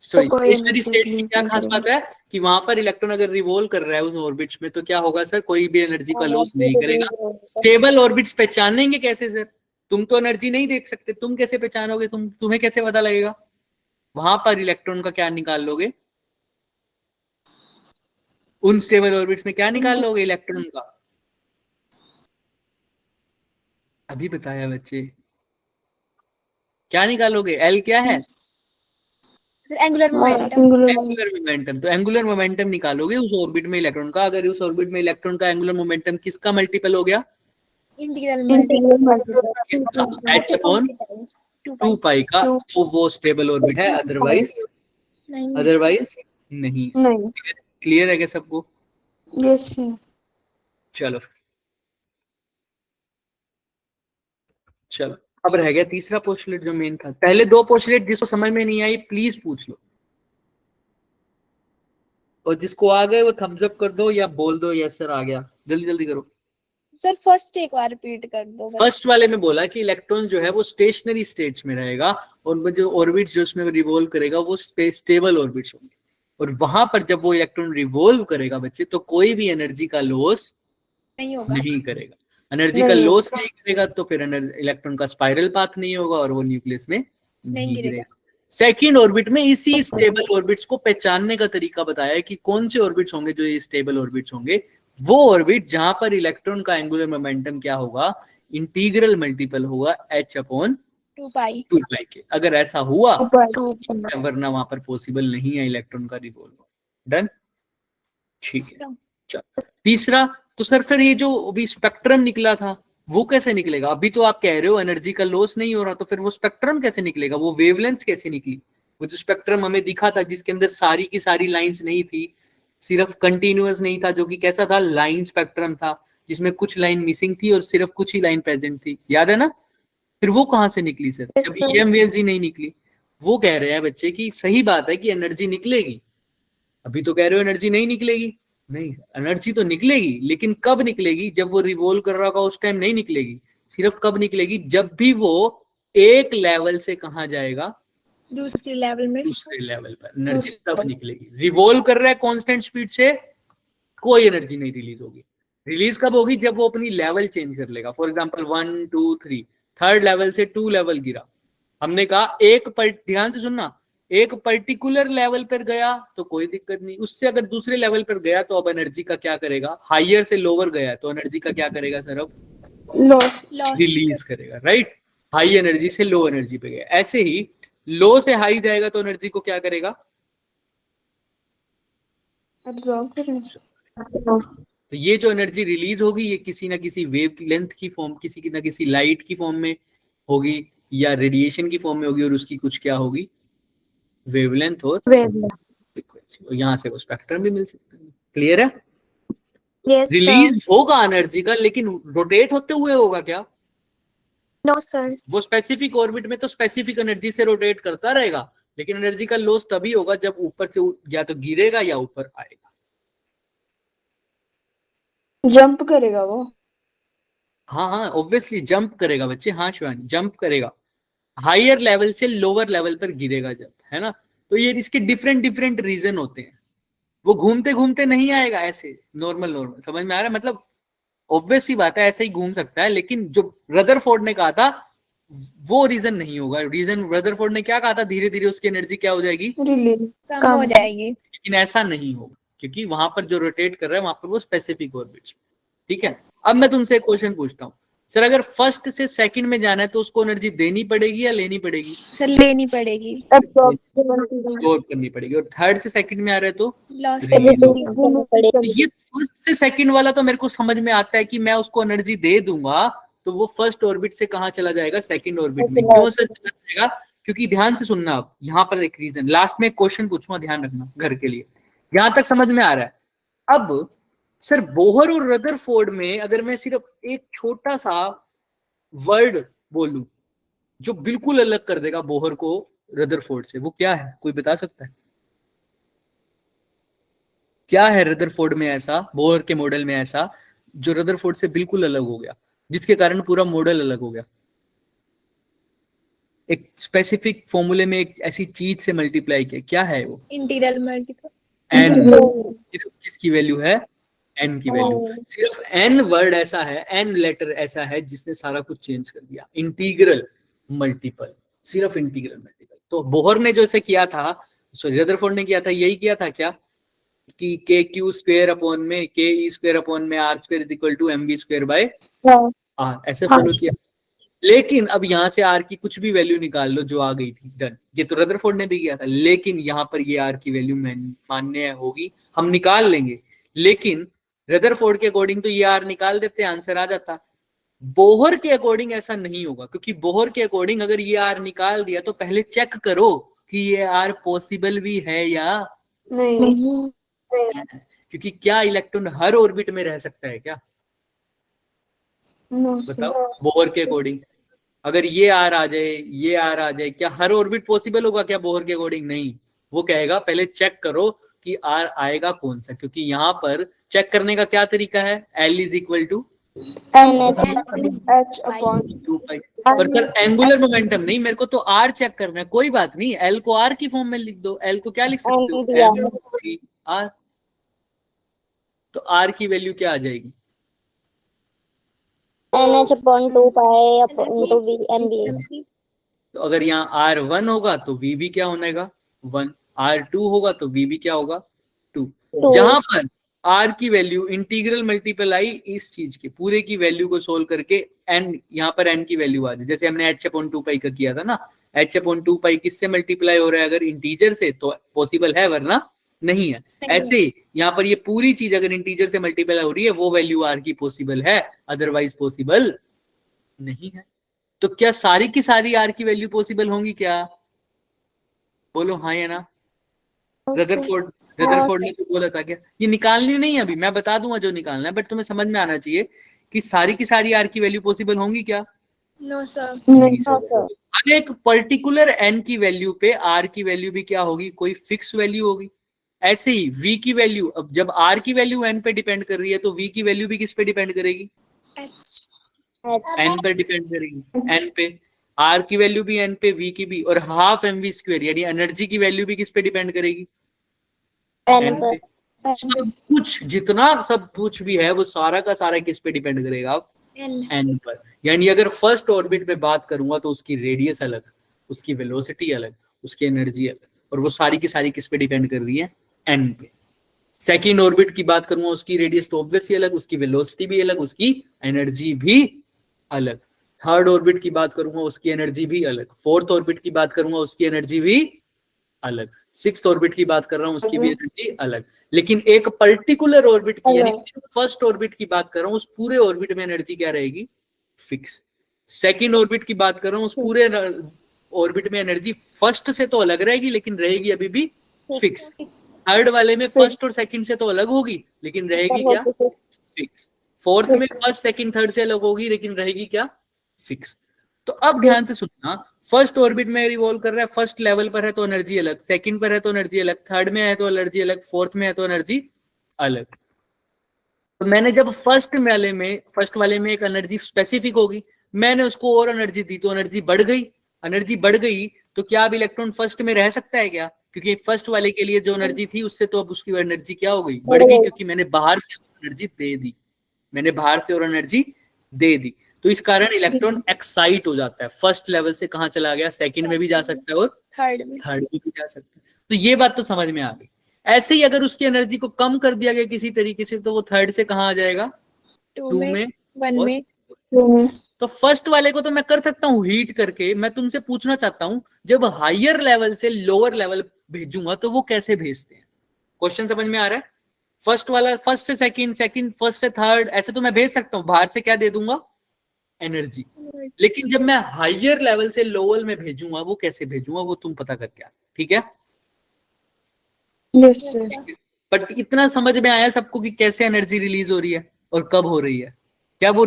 सॉरी स्टेशनरी स्टेट्स की क्या खास बात है, कि वहां पर इलेक्ट्रॉन अगर रिवॉल्व कर रहा है उन ऑर्बिट्स में तो क्या होगा सर, कोई भी एनर्जी का लॉस नहीं करेगा। स्टेबल ऑर्बिट्स पहचानेंगे कैसे सर, तुम तो एनर्जी नहीं देख सकते, तुम कैसे पहचानोगे, तुम्हें कैसे पता लगेगा, वहां पर इलेक्ट्रॉन का क्या निकाल लोगे, उन स्टेबल ऑर्बिट्स में क्या निकाल लोगे इलेक्ट्रॉन का, अभी बताया बच्चे, क्या निकालोगे, एल क्या है, एंगुलर मोमेंटम। Angular momentum. तो एंगुलर मोमेंटम निकालोगे उस ऑर्बिट में इलेक्ट्रॉन का, अगर उस ऑर्बिट में इलेक्ट्रॉन का एंगुलर मोमेंटम किसका मल्टीपल हो गया, इंटीग्रल मल्टीपल किसका, h/2π का, तो वो स्टेबल ऑर्बिट है, अदरवाइज नहीं। क्लियर है क्या सबको, यस चलो अब रह गया तीसरा पोस्टुलेट जो मेन था। पहले 2 पोस्टुलेट जिसको समझ में नहीं आई प्लीज पूछ लो, और जिसको आ गए वो थम्स अप कर दो या बोल दो यस सर आ गया, जल्दी जल्दी करो। सर फर्स्ट एक बार रिपीट कर दो बस। फर्स्ट वाले में बोला कि इलेक्ट्रॉन जो है वो स्टेशनरी स्टेट्स में रहेगा, और जो ऑर्बिट जो उसमें रिवॉल्व करेगा वो स्टेबल ऑर्बिट्स होंगे, और वहां पर जब वो इलेक्ट्रॉन रिवॉल्व करेगा बच्चे तो कोई भी एनर्जी का लॉस नहीं करेगा। एनर्जी का लॉस नहीं करेगा तो फिर इलेक्ट्रॉन का स्पाइरल पाथ नहीं होगा और वो न्यूक्लियस में नहीं गिरेगा। सेकेंड ऑर्बिट में इसी स्टेबल ऑर्बिट्स को पहचानने का तरीका बताया है कि कौन से ऑर्बिट्स होंगे जो ये स्टेबल ऑर्बिट्स होंगे, वो ऑर्बिट जहां पर इलेक्ट्रॉन का एंगुलर मोमेंटम क्या होगा, इंटीग्रल मल्टीपल होगा h/2π के। अगर ऐसा हुआ वरना वहां पर पॉसिबल नहीं है इलेक्ट्रॉन का रिवॉल्व। डन, ठीक है। चलो तीसरा, तो सर फिर ये जो अभी स्पेक्ट्रम निकला था वो कैसे निकलेगा, अभी तो आप कह रहे हो एनर्जी का लॉस नहीं हो रहा, तो फिर वो स्पेक्ट्रम कैसे निकलेगा, वो वेवलेंथ कैसे निकली, वो जो स्पेक्ट्रम हमें दिखा था जिसके अंदर सारी की सारी लाइंस नहीं थी, सिर्फ कंटिन्यूअस नहीं था, जो कि कैसा था, लाइन स्पेक्ट्रम था, जिसमें कुछ लाइन मिसिंग थी और सिर्फ कुछ ही लाइन प्रेजेंट थी, याद है ना। फिर वो कहाँ से निकली सर, जब ईएम वेव्स ही नहीं निकली। वो कह रहे हैं बच्चे कि सही बात है कि एनर्जी निकलेगी, अभी तो कह रहे हो एनर्जी नहीं निकलेगी, नहीं, एनर्जी तो निकलेगी, लेकिन कब निकलेगी, जब वो रिवॉल्व कर रहा होगा उस टाइम नहीं निकलेगी। सिर्फ कब निकलेगी, जब भी वो एक लेवल से कहाँ जाएगा, दूसरे लेवल में। दूसरे लेवल पर, एनर्जी तब निकलेगी। रिवॉल्व कर रहा है कांस्टेंट स्पीड से, कोई एनर्जी नहीं रिलीज होगी। रिलीज कब होगी, जब वो अपनी लेवल चेंज कर लेगा। फॉर एग्जांपल 1 2 3, थर्ड लेवल से 2 लेवल गिरा, हमने कहा एक पर, ध्यान से सुनना, एक पर्टिकुलर लेवल पर गया तो कोई दिक्कत नहीं, उससे अगर दूसरे लेवल पर गया तो अब एनर्जी का क्या करेगा, हायर से लोअर गया तो एनर्जी का क्या करेगा सर, अब रिलीज करेगा, राइट। हाई एनर्जी से लो एनर्जी पे गया, ऐसे ही लो से हाई जाएगा तो एनर्जी को क्या करेगा, अब्सॉर्ब करेगा। तो ये जो एनर्जी रिलीज होगी ये किसी ना किसी वेव लेंथ की फॉर्म, किसी ना किसी लाइट की फॉर्म में होगी या रेडिएशन की फॉर्म में होगी, और उसकी कुछ क्या होगी, वेवलेंथ और फ्रीक्वेंसी, यहाँ से वो स्पेक्ट्रम भी मिल सकता है। क्लियर है। Yes, रिलीज होगा एनर्जी का, लेकिन रोटेट होते हुए होगा क्या, No, sir. वो स्पेसिफिक ऑर्बिट में तो स्पेसिफिक एनर्जी से रोटेट करता रहेगा, लेकिन एनर्जी का लॉस तभी होगा जब ऊपर से या तो गिरेगा या ऊपर आएगा। जंप करेगा वो। हाँ हाँ ऑब्वियसली जंप करेगा बच्चे, हाँ शिवानी जंप करेगा, हायर लेवल से लोअर लेवल पर गिरेगा जब, है ना। तो ये इसके डिफरेंट डिफरेंट रीजन होते हैं, वो घूमते घूमते नहीं आएगा ऐसे नॉर्मल नॉर्मल, समझ में आ रहा है, मतलब ऑब्वियस सी बात है ऐसे ही घूम सकता है, लेकिन जो रदरफोर्ड ने कहा था वो रीजन नहीं होगा। रीजन रदरफोर्ड ने क्या कहा था, धीरे धीरे उसकी एनर्जी क्या हो जाएगी, कम हो जाएगी। लेकिन ऐसा नहीं होगा, क्योंकि वहां पर जो रोटेट कर रहा है वहां पर वो स्पेसिफिक ऑर्बिट। ठीक है, अब मैं तुमसे एक क्वेश्चन पूछता हूँ सर, अगर फर्स्ट से सेकंड में जाना है तो उसको एनर्जी देनी पड़ेगी या लेनी पड़ेगी, सर लेनी पड़ेगी। एब्सॉर्ब करनी पड़ेगी, और थर्ड से सेकंड में आ रहे हैं तो लॉस रिलीज होगी। लेनी पड़ेगी। ये फर्स्ट से सेकंड वाला तो मेरे को समझ में आता है कि मैं उसको एनर्जी दे दूंगा तो वो फर्स्ट ऑर्बिट से कहाँ चला जाएगा, सेकंड ऑर्बिट में। क्यों सर चला जाएगा, क्योंकि ध्यान से सुनना, आप यहाँ पर एक रीजन, लास्ट में क्वेश्चन पूछूंगा, ध्यान रखना घर के लिए, यहां तक समझ में आ रहा है। अब सर बोहर और रदरफोर्ड में अगर मैं सिर्फ एक छोटा सा वर्ड बोलूं जो बिल्कुल अलग कर देगा बोहर को रदरफोर्ड से, वो क्या है, कोई बता सकता है, क्या है रदरफोर्ड में ऐसा, बोहर के मॉडल में ऐसा जो रदरफोर्ड से बिल्कुल अलग हो गया, जिसके कारण पूरा मॉडल अलग हो गया। एक स्पेसिफिक फॉर्मूले में एक ऐसी चीज से मल्टीप्लाई किया, क्या है वो, इंटीग्रल मल्टीपल। एन, सिर्फ किसकी वैल्यू है, एन की वैल्यू, सिर्फ एन वर्ड ऐसा है, एन लेटर ऐसा है जिसने सारा कुछ चेंज कर दिया। इंटीग्रल मल्टीपल, सिर्फ इंटीग्रल मल्टीपल। तो बोहर ने जो इसे किया था, सॉरी रदरफोर्ड ने किया था, यही किया था क्या, कि के क्यू स्क्वायर अपॉन में के ई स्क्वायर अपॉन में R square is equal to M V square by R, ऐसे फॉलो किया। लेकिन अब यहाँ से आर की कुछ भी वैल्यू निकाल लो जो आ गई थी, डन। ये तो रदरफोर्ड ने भी किया था, लेकिन यहाँ पर ये आर की वैल्यू मान्य होगी, हम निकाल लेंगे, लेकिन रदरफोर्ड के अकॉर्डिंग तो ये आर निकाल देते, आंसर आ जाता। बोहर के अकॉर्डिंग ऐसा नहीं होगा, क्योंकि बोहर के अकॉर्डिंग अगर ये आर निकाल दिया तो पहले चेक करो कि ये आर पॉसिबल भी है या नहीं। क्योंकि क्या इलेक्ट्रॉन हर ऑर्बिट में रह सकता है क्या, बताओ बोहर के अकॉर्डिंग। अगर ये आर आ जाए, ये आर आ जाए, क्या हर ऑर्बिट पॉसिबल होगा क्या बोहर के अकॉर्डिंग, नहीं। वो कहेगा पहले चेक करो कि आर आएगा कौन सा, क्योंकि यहाँ पर चेक करने का क्या तरीका है, L is equal to NH upon 2 pi, पर सर एंगुलर मोमेंटम नहीं, मेरे को तो आर चेक करना है, कोई बात नहीं, एल को आर की फॉर्म में लिख दो, एल को क्या लिख सकते हो, एम आर, तो आर की वैल्यू क्या आ जाएगी, NH upon 2 pi into V MV। तो अगर यहाँ R1 होगा तो V भी क्या होगा 1, R2 होगा तो V भी क्या होगा 2। जहां पर R की वैल्यू इंटीग्रल मल्टीपल आई इस चीज के पूरे की वैल्यू को सोल्व करके n, यहाँ पर n की वैल्यू आ जाए, जैसे हमने h/2 का किया था ना, h/2 किससे मल्टीप्लाई हो रहा है, अगर इंटीजर से तो पॉसिबल है, वरना नहीं है। ऐसे ही यहाँ पर ये पूरी चीज अगर इंटीजर से मल्टीप्लाई हो रही है वो वैल्यू R की पॉसिबल है, अदरवाइज पॉसिबल नहीं है। तो क्या सारी की सारी आर की वैल्यू पॉसिबल होंगी क्या, बोलो हाँ या ना। रदरफोर्ड ने तो बोला था क्या, ये निकालनी नहीं है अभी, मैं बता दूंगा जो निकालना है, बट तुम्हें समझ में आना चाहिए कि सारी की सारी आर की वैल्यू पॉसिबल होंगी क्या? No sir. नहीं सर। हर एक पर्टिकुलर एन की वैल्यू पे आर की वैल्यू भी क्या होगी, कोई फिक्स वैल्यू होगी। ऐसे ही वी की वैल्यू, अब जब आर की वैल्यू एन पे डिपेंड कर रही है तो वी की वैल्यू भी किस पे डिपेंड करेगी, एन पर डिपेंड करेगी, एन पे। आर की वैल्यू भी एन पे, वी की भी, और हाफ एम वी स्क्वायर यानी एनर्जी की वैल्यू भी किस पे डिपेंड करेगी, एन पे। सब कुछ जितना सब कुछ भी है वो सारा का सारा किस पे डिपेंड करेगा, एन पर। यानी अगर फर्स्ट ऑर्बिट पे बात करूंगा तो उसकी रेडियस अलग, उसकी वेलोसिटी अलग, उसकी एनर्जी अलग, और वो सारी की सारी किस पे डिपेंड कर रही है, एन पे। सेकेंड ऑर्बिट की बात करूंगा, उसकी रेडियस तो ऑब्वियसली अलग, उसकी वेलोसिटी भी अलग, उसकी एनर्जी भी अलग। थर्ड ऑर्बिट की बात करूंगा, उसकी एनर्जी भी अलग। फोर्थ ऑर्बिट की बात करूंगा, उसकी एनर्जी भी अलग। सिक्स्थ ऑर्बिट की बात कर रहा हूं, उसकी भी एनर्जी अलग। लेकिन एक पर्टिकुलर ऑर्बिट की यानी फर्स्ट ऑर्बिट की बात कर रहा हूं, उस पूरे ऑर्बिट में एनर्जी क्या रहेगी, फिक्स। सेकेंड ऑर्बिट की बात कर रहा हूं, उस पूरे ऑर्बिट में एनर्जी फर्स्ट से तो अलग रहेगी लेकिन रहेगी अभी भी फिक्स। थर्ड वाले में फर्स्ट और सेकंड से तो अलग होगी लेकिन रहेगी क्या, फिक्स। फोर्थ में फर्स्ट सेकंड थर्ड से अलग होगी लेकिन रहेगी क्या, फिक्स। तो अब ध्यान से सुनना, फर्स्ट ऑर्बिट में रिवॉल्व कर रहा है, फर्स्ट लेवल पर है तो एनर्जी अलग, सेकंड पर है तो एनर्जी अलग, थर्ड में है तो एनर्जी अलग, फोर्थ में है तो एनर्जी अलग। तो मैंने जब फर्स्ट वाले में एक एनर्जी स्पेसिफिक होगी, मैंने उसको और एनर्जी दी तो एनर्जी बढ़ गई। एनर्जी बढ़ गई तो क्या अब इलेक्ट्रॉन फर्स्ट में रह सकता है क्या, क्योंकि फर्स्ट वाले के लिए जो एनर्जी थी उससे तो अब उसकी एनर्जी क्या हो गई, बढ़ गई, क्योंकि मैंने बाहर से एनर्जी दे दी, मैंने बाहर से और एनर्जी दे दी। तो इस कारण इलेक्ट्रॉन एक्साइट हो जाता है, फर्स्ट लेवल से कहां चला गया, सेकंड में भी जा सकता है और थर्ड में भी जा सकता है। तो ये बात तो समझ में आ गई। ऐसे ही अगर उसकी एनर्जी को कम कर दिया गया किसी तरीके से तो वो थर्ड से कहां आ जाएगा, टू में, वन में। तो फर्स्ट वाले को तो मैं कर सकता हूँ हीट करके। मैं तुमसे पूछना चाहता हूँ, जब हायर लेवल से लोअर लेवल भेजूंगा तो वो कैसे भेजते हैं, क्वेश्चन समझ में आ रहा है? फर्स्ट वाला फर्स्ट से सेकंड, सेकंड फर्स्ट से थर्ड, ऐसे तो मैं भेज सकता हूँ, बाहर से क्या दे दूंगा, एनर्जी। लेकिन जब मैं हायर लेवल से लोअर में भेजूंगा वो कैसे भेजूंगा, वो तुम पता करके आ, ठीक है? Yes sir. बट इतना समझ में आया सबको कि कैसे एनर्जी रिलीज हो रही है और कब हो रही है? क्या वो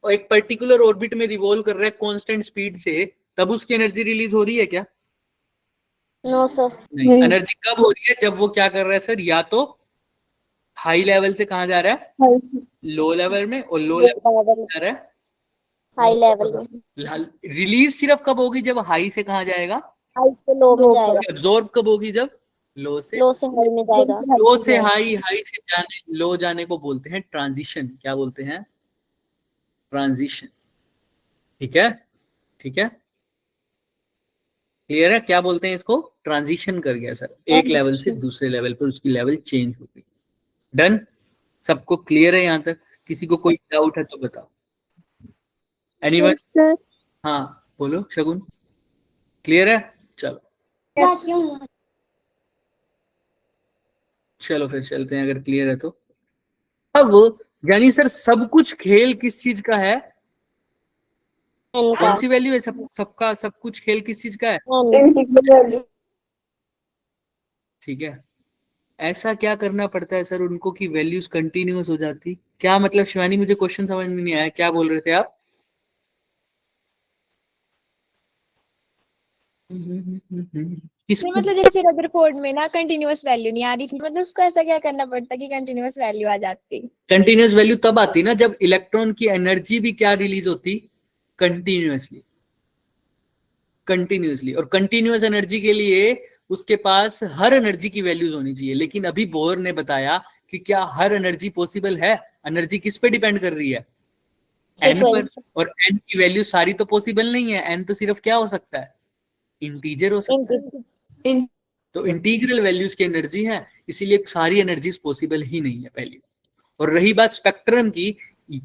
एक पर्टिकुलर ऑर्बिट में रिवॉल्व कर रहा है कांस्टेंट स्पीड से, तब उसकी एनर्जी रिलीज हो रही है क्या? No sir. नहीं। एनर्जी कब हो रही है, जब वो क्या कर रहा है सर, या तो हाई लेवल से कहां जा रहा है, लो लेवल में, और लो लेवल जा रहा है हाई लेवल में। रिलीज सिर्फ कब होगी, जब हाई से कहां जाएगा, हाई से लो में जाएगा। एब्जॉर्ब कब होगी, जब लो से हाई में जाएगा। लो से हाई, हाई से जाने, लो जाने को बोलते हैं ट्रांजिशन। क्या बोलते हैं, ट्रांजिशन। ठीक है, ठीक है, क्लियर है? क्या बोलते हैं इसको, ट्रांजिशन कर गया सर, एक लेवल से दूसरे लेवल पर उसकी लेवल चेंज हो गई। डन, सबको क्लियर है यहां तक? किसी को कोई डाउट है तो बताओ। एनीवन? हाँ बोलो शगुन, क्लियर है? चलो चलो फिर चलते हैं अगर क्लियर है तो। अब यानी सर सब कुछ खेल किस चीज का है, कौन सी वैल्यू है, सबका सब कुछ खेल किस चीज का है, ठीक है? ऐसा क्या करना पड़ता है सर उनको कि वैल्यूज कंटिन्यूअस हो जाती, क्या मतलब शिवानी, मुझे क्वेश्चन समझ में नहीं आया, क्या बोल रहे थे आप? मतलब जैसे रदरफोर्ड में ना कंटिन्यूअस वैल्यू नहीं आ रही थी, मतलब उसको ऐसा क्या करना पड़ता कि कंटिन्यूअस वैल्यू आ जाती? कंटिन्यूअस वैल्यू तब आती ना जब इलेक्ट्रॉन की एनर्जी भी क्या रिलीज होती, कंटिन्यूअसली, कंटिन्यूअसली। और कंटिन्यूअस एनर्जी के लिए उसके पास हर एनर्जी की वैल्यूज होनी चाहिए। लेकिन अभी बोर ने बताया कि क्या हर एनर्जी पॉसिबल है, एनर्जी किस पे डिपेंड कर रही है, एन पर। और एन की वैल्यू सारी तो पॉसिबल नहीं है, एन तो सिर्फ क्या हो सकता है, इंटीजर हो सकता है। तो इंटीग्रल वैल्यूज की एनर्जी है, इसीलिए सारी एनर्जीज पॉसिबल ही नहीं है पहली। और रही बात स्पेक्ट्रम की,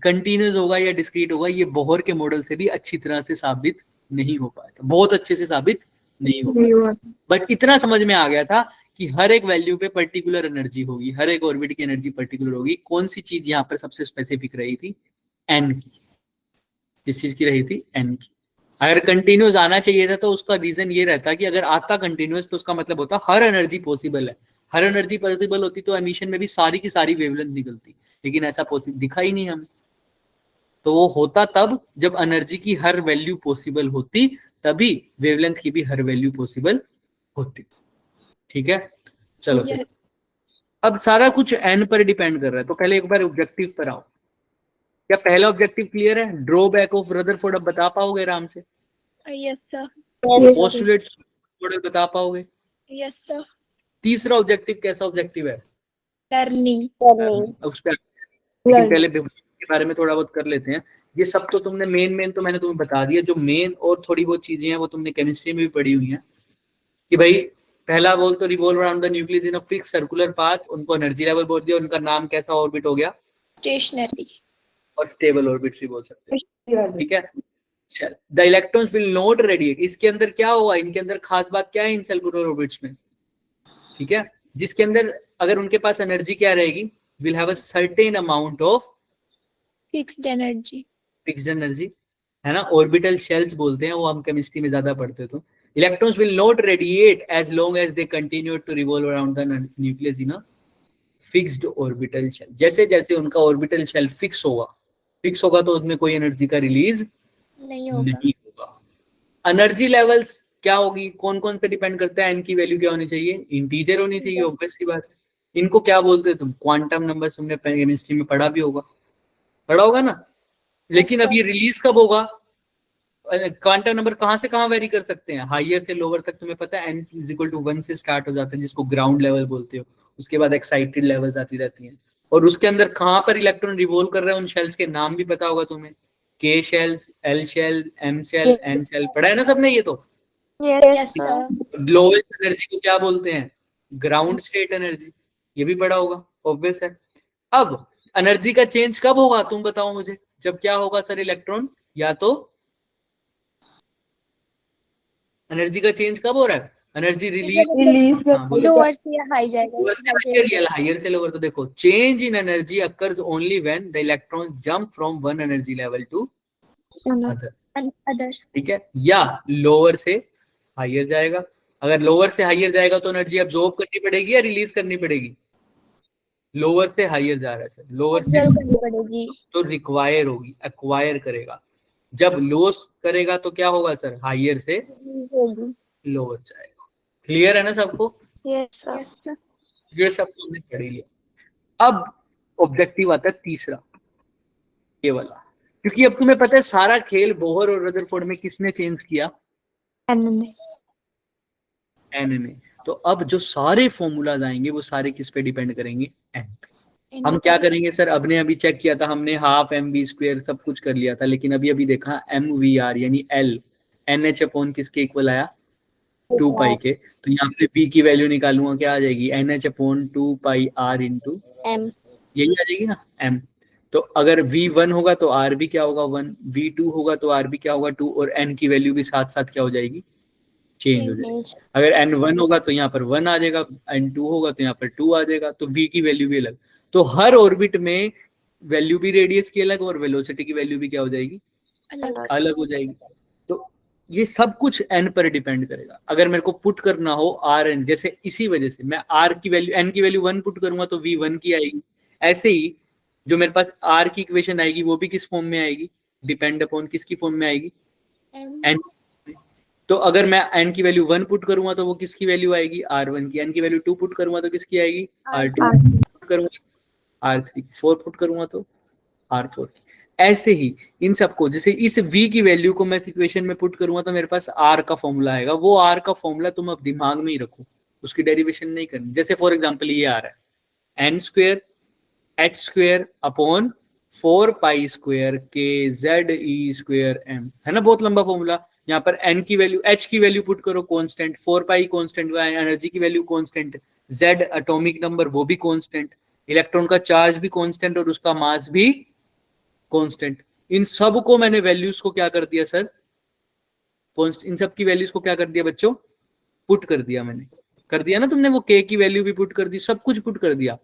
कंटिन्यूस होगा या डिस्क्रीट होगा, ये बोहर के मॉडल से भी अच्छी तरह से साबित नहीं हो पाया था, बहुत अच्छे से साबित नहीं हो पाया। बट इतना समझ में आ गया था कि हर एक वैल्यू पे पर्टिकुलर एनर्जी होगी, हर एक ऑर्बिट की एनर्जी पर्टिकुलर होगी। कौन सी चीज यहाँ पर सबसे स्पेसिफिक रही थी, एन की, किस चीज की रही थी, एन की। अगर कंटिन्यूस आना चाहिए था तो उसका रीजन ये रहता कि अगर आता कंटिन्यूस तो उसका मतलब होता हर एनर्जी पॉसिबल है, हर एनर्जी पॉसिबल होती तो एमिशन में भी सारी की सारी वेवलेंथ निकलती, लेकिन ऐसा पॉसिबल दिखा ही नहीं हमें। तो वो होता तब जब एनर्जी की हर वैल्यू पॉसिबल होती, तभी वेवलेंथ की भी हर वैल्यू पॉसिबल होती। ठीक है, चलो फिर अब सारा कुछ एन पर डिपेंड कर रहा है। तो पहले एक बार ऑब्जेक्टिव पर आओ। क्या पहला ऑब्जेक्टिव क्लियर है? ड्रॉबैक ऑफ रदरफोर्ड अब बता पाओगे आराम से? Yes sir. Yes. Postulate model बता पाओगे? Yes sir. तीसरा ऑब्जेक्टिव कैसा ऑब्जेक्टिव है? लर्निंग। Learning. उस पे लेकिन पहले के बारे में थोड़ा बहुत कर लेते हैं। ये सब तो तुमने मेन तो मैंने तुम्हें बता दिया। जो मेन और थोड़ी बहुत चीजें हैं वो तुमने केमिस्ट्री में भी पढ़ी हुई हैं कि भाई पहला बोल तो revolve around the nucleus in a fix circular path, उनको एनर्जी लेवल बोल दिया, उनका नाम कैसा ऑर्बिट हो गया? स्टेशनरी और स्टेबल ऑर्बिट भी बोल सकते हैं। ठीक है, चल the electrons will not radiate. इसके अंदर क्या होगा? इनके अंदर खास बात क्या है इन सर्कुलर ऑर्बिट्स में? ठीक है, जिसके अंदर अगर उनके पास एनर्जी क्या रहेगी? Will have a certain amount of fixed energy. Fixed energy, है ना। ऑर्बिटल शेल्स बोलते हैं वो, हम केमिस्ट्री में ज्यादा पढ़ते। तो electrons will not radiate as long as they continue to revolve around the nucleus in a fixed orbital shell. जैसे जैसे उनका ऑर्बिटल शेल फिक्स होगा तो उसमें कोई एनर्जी का रिलीज नहीं होगा। एनर्जी लेवल्स क्या होगी? कौन कौन पे डिपेंड करता है? एन की वैल्यू क्या होनी चाहिए? इंटीजर होनी चाहिए, ऑब्वियस सी बात है। इनको क्या बोलते हैं तुम? क्वांटम नंबर तुमने केमिस्ट्री में पढ़ा होगा ना। लेकिन अब ये रिलीज कब होगा? क्वांटम नंबर कहां से कहां वेरी कर सकते हैं? हायर से लोअर तक तुम्हें पता है n इज इक्वल टू 1 से स्टार्ट हो जाता है, जिसको ग्राउंड लेवल बोलते हो। उसके बाद एक्साइटेड लेवल्स आती रहती हैं, और उसके अंदर कहां पर इलेक्ट्रॉन रिवॉल्व कर रहे हैं उन शेल्स के नाम भी पता होगा तुम्हें। K shells, L shell, M shell, N shell, पढ़ा है ना सबने ये तो। Yes sir. लोएस्ट एनर्जी को क्या बोलते हैं? ग्राउंड स्टेट एनर्जी, ये भी पढ़ा होगा, ऑब्वियस है। अब एनर्जी का चेंज कब होगा तुम बताओ मुझे? जब क्या होगा सर? इलेक्ट्रॉन या तो एनर्जी का चेंज कब हो रहा है? एनर्जी रिलीज लोअर से हाई जाएगा। हायर से लोअर। तो देखो change in energy occurs only when the electrons jump from one energy level to other. ठीक है, या लोअर से हायर जाएगा। अगर लोअर से हायर जाएगा तो एनर्जी अब्सॉर्ब करनी पड़ेगी या रिलीज करनी पड़ेगी? लोअर से हायर जा रहा है सर, लोअर से करनी पड़ेगी तो रिक्वायर होगी, एक्वायर करेगा। जब लॉस करेगा तो क्या होगा सर? हायर से लोअर जाएगा। क्लियर है ना सबको? Yes sir. ये सब तुमने पढ़ लिया। अब ऑब्जेक्टिव आता है तीसरा, ये वाला, क्योंकि अब तुम्हें पता है सारा खेल बोहर और रदरफोर्ड में किसने चेंज किया? एन ने। तो अब जो सारे फॉर्मूलाज आएंगे वो सारे किस पे डिपेंड करेंगे? एन पे। हम क्या करेंगे सर? अपने अभी चेक किया था हमने, हाफ एम वी स्क्वायर सब कुछ कर लिया था, लेकिन अभी अभी देखा एम वी आर यानी एल एन एच अपॉन किसके इक्वल आया? 2 पाई के। तो यहाँ पे पी की वैल्यू निकालूंगा, क्या आ जाएगी? N H upon 2 pi R into M. यही आ जाएगी ना, एम। तो अगर V1 होगा तो आर भी क्या होगा? 1। V2 होगा तो आर भी क्या होगा? 2। और एन की वैल्यू भी साथ साथ क्या हो जाएगी? चेंज हो जाएगी। अगर n1 होगा तो यहाँ पर 1 आ जाएगा, n2 होगा तो यहाँ पर 2 आ जाएगा। तो v की वैल्यू भी अलग। तो हर ऑर्बिट में वैल्यू भी रेडियस की अलग और वेलोसिटी की वैल्यू भी क्या हो जाएगी? अलग हो जाएगी। तो ये सब कुछ n पर डिपेंड करेगा। अगर मेरे को पुट करना हो rn, जैसे इसी वजह से मैं r की वैल्यू n की वैल्यू 1 पुट करूंगा तो v1 की आएगी। ऐसे ही जो मेरे पास r की इक्वेशन आएगी वो भी किस फॉर्म में आएगी? डिपेंड अपॉन किसकी फॉर्म में आएगी? n। तो अगर मैं n की वैल्यू 1 पुट करूंगा तो वो किसकी वैल्यू आएगी? r1 की। n की वैल्यू 2 पुट करूंगा तो किसकी आएगी? r2 पुट करूंगा, r3 4 पुट करूंगा तो r4 की। ऐसे ही इन सबको, जैसे इस v की वैल्यू को मैं इस इक्वेशन में पुट करूंगा तो मेरे पास r का फॉर्मूला आएगा। वो r का फॉर्मूला तुम अब दिमाग में ही रखो, उसकी डेरिवेशन नहीं करनी। जैसे फॉर एग्जांपल ये आ रहा है n square h square upon 4 pi square के z e स्क्वायर m, है ना। बहुत लंबा फॉर्मूला। यहाँ पर n की वैल्यू, h की वैल्यू पुट करो कांस्टेंट, 4 पाई कांस्टेंट, एनर्जी की value constant, z atomic number वो भी कांस्टेंट, इलेक्ट्रॉन का चार्ज भी कांस्टेंट और उसका मास भी कांस्टेंट। इन सब को मैंने वैल्यूज को क्या कर दिया सर? इन सब की वैल्यूज को क्या कर दिया बच्चों? पुट कर दिया मैंने। कर दिया ना तुमने? वो k की वैल्यू भी पुट कर दी, सब कुछ पुट कर दिया।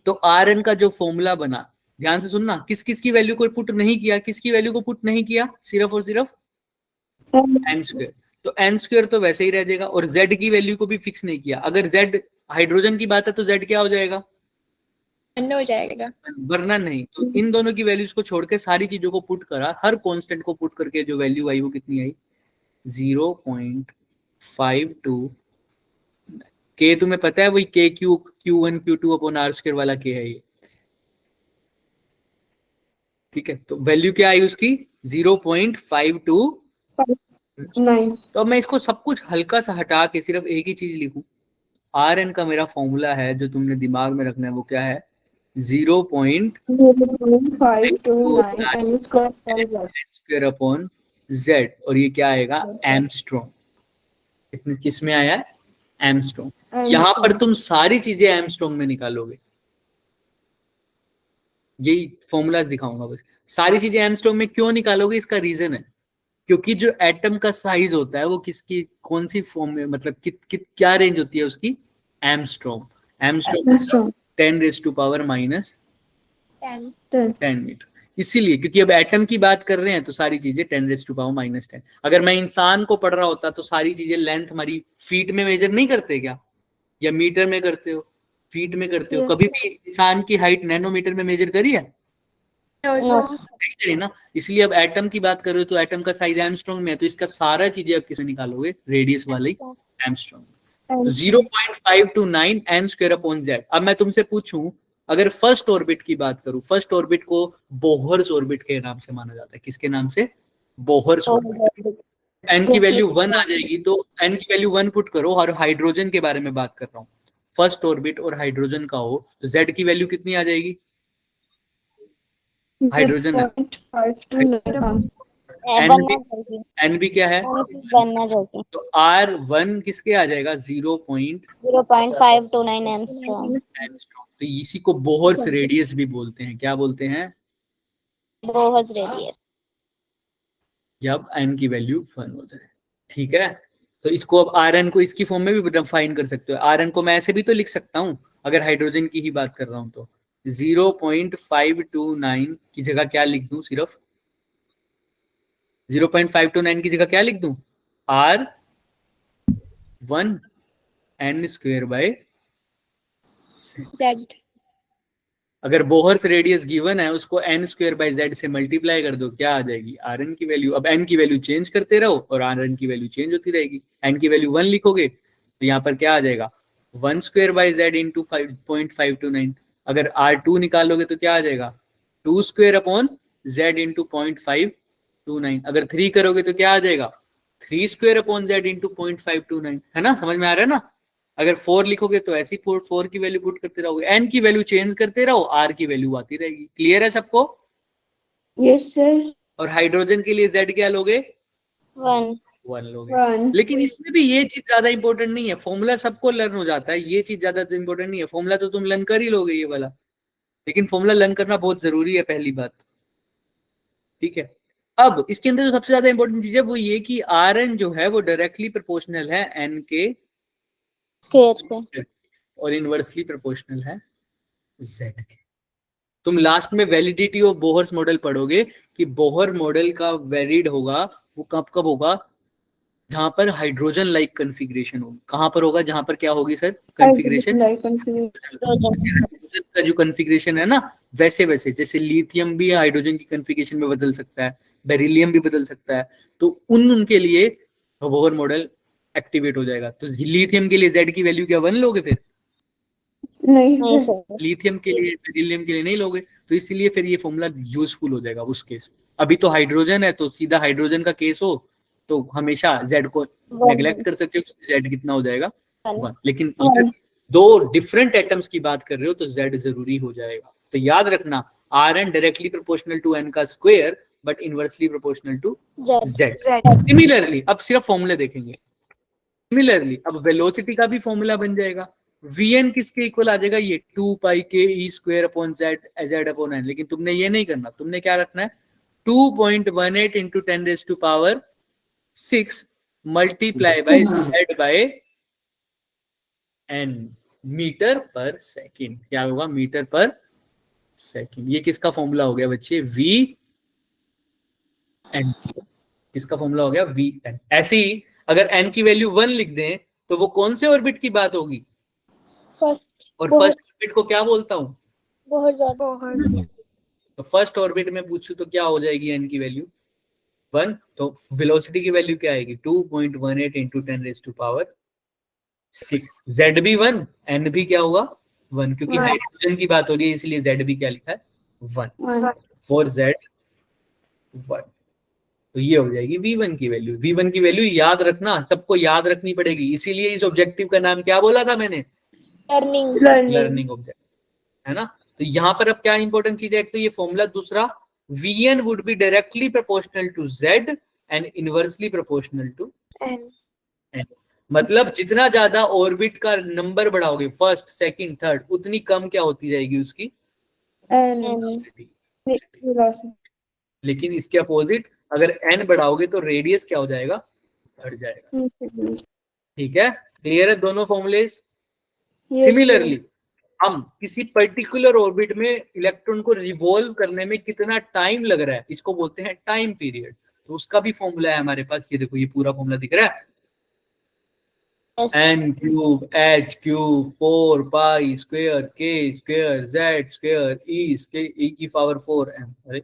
तो rn का जो फॉर्मूला बना, ध्यान से सुनना, किस किस की वैल्यू को पुट नहीं किया? किसकी वैल्यू को पुट नहीं किया? सिर्फ और सिर्फ n स्क्वायर। तो n स्क्वायर तो वैसे ही रह जाएगा, और z की वैल्यू को भी फिक्स नहीं किया। अगर z हाइड्रोजन की बात है तो Z क्या हो जाएगा? 1 हो जाएगा। वरना नहीं। तो इन दोनों की वैल्यूज को छोड़ के सारी चीजों को पुट करा, हर कांस्टेंट को पुट करके जो वैल्यू आई वो कितनी आई? 0.52। के तुम्हें पता है वही के Q1 Q2 upon R square वाला के है ये, ठीक है। तो वैल्यू क्या आई उसकी? 0.529। तो अब मैं इसको सब कुछ हल्का सा हटा के सिर्फ एक ही चीज लिखूं, Rn का मेरा फॉर्मूला है जो तुमने दिमाग में रखना है, वो क्या है? 0.529 स्क्वायर अपॉन Z, और ये क्या आएगा? एमस्ट्रॉन्ग। किस में आया है? एमस्ट्रॉन्ग। यहां पर तुम सारी चीजें एमस्ट्रॉन्ग में निकालोगे, यही फॉर्मूलाज दिखाऊंगा बस। सारी चीजें एमस्ट्रॉन्ग में क्यों निकालोगे? इसका रीजन है क्योंकि जो एटम का साइज होता है वो किसकी कौन सी फॉर्म में, मतलब क्या रेंज होती है उसकी? एमस्ट्रॉन्ग। Angstrom 10⁻⁻10 metre. इसीलिए क्योंकि अब एटम की बात कर रहे हैं तो सारी चीजें 10⁻⁻10। अगर मैं इंसान को पढ़ रहा होता तो सारी चीजें लेंथ हमारी फीट में मेजर नहीं करते क्या, या मीटर में करते हो, फीट में करते हो? कभी भी इंसान की हाइट नैनोमीटर में मेजर करी है? नहीं करी ना। इसलिए अब एटम की बात कर रहे हो तो एटम का साइज एमस्ट्रॉन्ग में है, तो इसका सारा चीजें अब किसमें निकालोगे? रेडियस वाले angstrom. 0.529 M square upon Z। अब मैं तुमसे पूछूं, अगर फर्स्ट ऑर्बिट की बात करूं, फर्स्ट ऑर्बिट को बोहर्स ऑर्बिट के नाम से माना जाता है। किसके नाम से? Bohr's orbit. एन की वैल्यू 1 आ जाएगी, तो एन की वैल्यू 1 पुट करो, और हाइड्रोजन के बारे में बात कर रहा हूँ। फर्स्ट ऑर्बिट और हाइड्रोजन का हो तो Z की वैल्यू कितनी आ जाएगी? हाइड्रोजन एन भी क्या है? तो R1 किसके आ जाएगा? 0.529 एमस्ट्रॉन्ग। तो इसी को बोहर्स रेडियस भी बोलते हैं। क्या बोलते हैं? Bohr's radius. जब एन की वैल्यू 1 हो जाए, ठीक है। तो इसको अब Rn को इसकी फॉर्म में भी डिफाइन कर सकते हो। Rn को मैं ऐसे भी तो लिख सकता हूं अगर हाइड्रोजन की ही बात कर रहा हूं तो 0.529 की जगह क्या लिख दूं? सिर्फ 0.529 की जगह क्या लिख दूं? R1 n square by Z। अगर बोहर्स रेडियस गिवन है उसको n स्क्वायर बाय Z से मल्टीप्लाई कर दो, क्या आ जाएगी? Rn की वैल्यू। अब n की वैल्यू चेंज करते रहो और Rn की वैल्यू चेंज होती रहेगी। n की वैल्यू 1 लिखोगे तो यहाँ पर क्या आ जाएगा? 1 स्क्वायर बाय Z इंटू 5.529। अगर R2 निकालोगे तो क्या आ जाएगा? 2 स्क्वायर अपॉन Z इंटू 0.529। अगर 3 करोगे तो क्या आ जाएगा? 3 स्क्वायर अपॉन Z इंटू 0.529। है ना, समझ में आ रहा है ना? अगर 4 लिखोगे तो ऐसी 4 की वैल्यू पुट करते रहोगे, n की वैल्यू चेंज करते रहो, r की वैल्यू आती रहेगी। क्लियर है सबको? Yes sir. और हाइड्रोजन के लिए Z क्या लोगे? 1 लोगे। लेकिन इसमें भी ये चीज ज्यादा इंपॉर्टेंट नहीं है, फॉर्मूला सबको लर्न हो जाता है, ये चीज ज्यादा इंपॉर्टेंट नहीं है। फॉर्मूला तो तुम लर्न कर ही लोगे ये वाला, लेकिन फॉर्मूला लर्न करना बहुत जरूरी है, पहली बात, ठीक है। अब इसके अंदर जो सबसे ज्यादा इंपॉर्टेंट चीज है वो ये कि Rn जो है वो डायरेक्टली प्रोपोर्शनल है n के स्क्वायर और इनवर्सली प्रोपोर्शनल है Z के। तुम लास्ट में वैलिडिटी ऑफ बोहर्स मॉडल पढ़ोगे कि बोहर मॉडल का वैलिड होगा वो कब कब होगा? जहां पर हाइड्रोजन लाइक कॉन्फ़िगरेशन होगी। कहां पर होगा? जहां पर क्या होगी सर? कॉन्फ़िगरेशन। हाइड्रोजन का जो कॉन्फ़िगरेशन है ना, वैसे वैसे जैसे लिथियम भी हाइड्रोजन की कॉन्फ़िगरेशन में बदल सकता है, बेरिलियम भी बदल सकता है, तो उनके लिए बोहर मॉडल एक्टिवेट हो जाएगा। तो लिथियम के लिए Z की वैल्यू क्या 1 लोगे? फिर नहीं सर। लिथियम के लिए, बेरिलियम के लिए नहीं लोगे। तो इसीलिए फिर ये फॉर्मूला यूजफुल हो जाएगा उस केस में। अभी तो हाइड्रोजन है तो सीधा हाइड्रोजन का केस हो तो हमेशा Z को नेग्लेक्ट कर सकते हो, Z कितना हो जाएगा? 1। लेकिन अगर दो डिफरेंट एटम्स की बात कर रहे हो तो Z जरूरी हो जाएगा। तो याद रखना, Rn directly proportional to n का square but inversely proportional to Z। Similarly अब सिर्फ फॉर्मूले देखेंगे। सिमिलरली अब वेलोसिटी का भी फॉर्मूला बन जाएगा। Vn किसके इक्वल आ जाएगा? ये 2 पाई के ई square upon Z upon n। लेकिन तुमने ये नहीं करना, तुमने क्या रखना है? 2.18 into 10⁻⁶ multiply by Z by n metre पर सेकेंड। क्या होगा? मीटर पर सेकेंड। ये किसका फॉर्मूला हो गया बच्चे? Vn। किसका फॉर्मूला हो गया? Vn। ऐसे ही अगर n की वैल्यू 1 लिख दें तो वो कौन से ऑर्बिट की बात होगी? फर्स्ट और फर्स्ट ऑर्बिट को क्या बोलता हूँ? बहुत तो फर्स्ट ऑर्बिट में पूछूं तो क्या हो जाएगी n की वैल्यू 1, तो वेलोसिटी की वैल्यू क्या आएगी 2.18 इंटू 10⁶। z भी 1, n भी क्या होगा 1, क्योंकि हाइड्रोजन की बात हो रही है इसलिए z भी क्या लिखा है 1 फॉर z 1। तो ये हो जाएगी v1 की वैल्यू। v1 की वैल्यू याद रखना, सबको याद रखनी पड़ेगी, इसीलिए इस ऑब्जेक्टिव का नाम क्या बोला था मैंने? लर्निंग ऑब्जेक्टिव, है ना। तो यहाँ पर अब क्या इंपॉर्टेंट चीज है, एक तो ये फॉर्मूला, दूसरा vn would be directly proportional to z and inversely proportional to n। मतलब जितना ज्यादा ऑर्बिट का नंबर बढ़ाओगे, फर्स्ट सेकंड थर्ड, उतनी कम क्या होती जाएगी उसकी वेलोसिटी। लेकिन इसके अपोजिट अगर n बढ़ाओगे तो रेडियस क्या हो जाएगा, बढ़ जाएगा। ठीक है, क्लियर है दोनों फॉर्मूले? सिमिलरली हम किसी पर्टिकुलर ऑर्बिट में इलेक्ट्रॉन को रिवॉल्व करने में कितना टाइम लग रहा है, इसको बोलते हैं टाइम पीरियड। तो उसका भी फॉर्मूला है हमारे पास, ये देखो, ये पूरा फॉर्मूला दिख रहा है, n cube h cube 4 pi square k square z square e की पावर 4m। अरे ये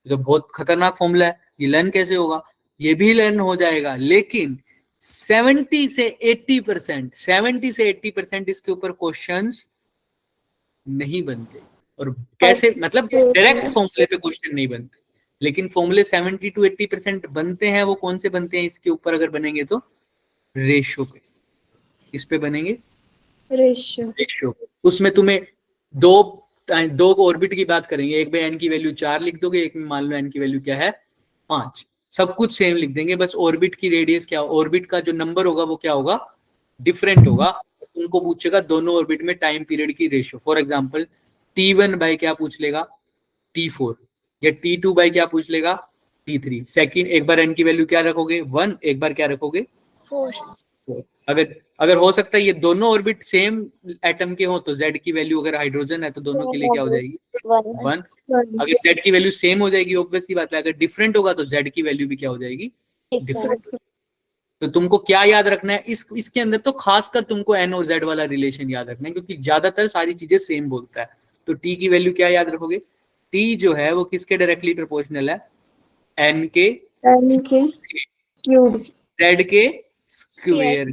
तो बहुत खतरनाक फॉर्मूला है, ये लर्न कैसे होगा? ये भी लर्न हो जाएगा, लेकिन 70 से 80% इसके ऊपर क्वेश्चंस नहीं बनते। और कैसे, मतलब डायरेक्ट फॉर्मूले पे क्वेश्चन नहीं बनते, लेकिन फॉर्मूले 70 to 80% बनते हैं। वो कौन से बनते हैं इसके ऊपर अगर बनेंगे तो? रेशियो पे। किस पे बनेंगे? रेशियो। उसमें तुम्हें दो ऑर्बिट की बात करेंगे, एक में n की वैल्यू 4 लिख दोगे, एक में मान लो n की वैल्यू क्या है 5, सब कुछ सेम लिख देंगे, बस ऑर्बिट की रेडियस क्या, ऑर्बिट का जो नंबर होगा वो क्या होगा, डिफरेंट होगा। उनको पूछेगा दोनों ऑर्बिट में टाइम पीरियड की ratio. For example t1 by क्या पूछ लेगा, t4, या t2 बाय क्या पूछ लेगा, t3। सेकंड, एक बार n की वैल्यू क्या रखोगे 1, एक बार क्या रखोगे 4। अगर हो सकता है ये दोनों ऑर्बिट सेम एटम के हो तो z की वैल्यू अगर हाइड्रोजन है तो दोनों के लिए क्या हो जाएगी 1। अगर z की वैल्यू सेम हो जाएगी, ऑब्वियस सी बात है। अगर डिफरेंट होगा तो z की वैल्यू भी क्या हो जाएगी, डिफरेंट। तो तुमको क्या याद रखना है इसके अंदर, तो खासकर तुमको n और z वाला रिलेशन याद रखना है, क्योंकि ज्यादातर सारी चीजें सेम बोलता है। तो t की वैल्यू क्या याद रखोगे, t जो है वो किसके डायरेक्टली प्रोपोर्शनल है, n के क्यूब, z के स्क्वायर।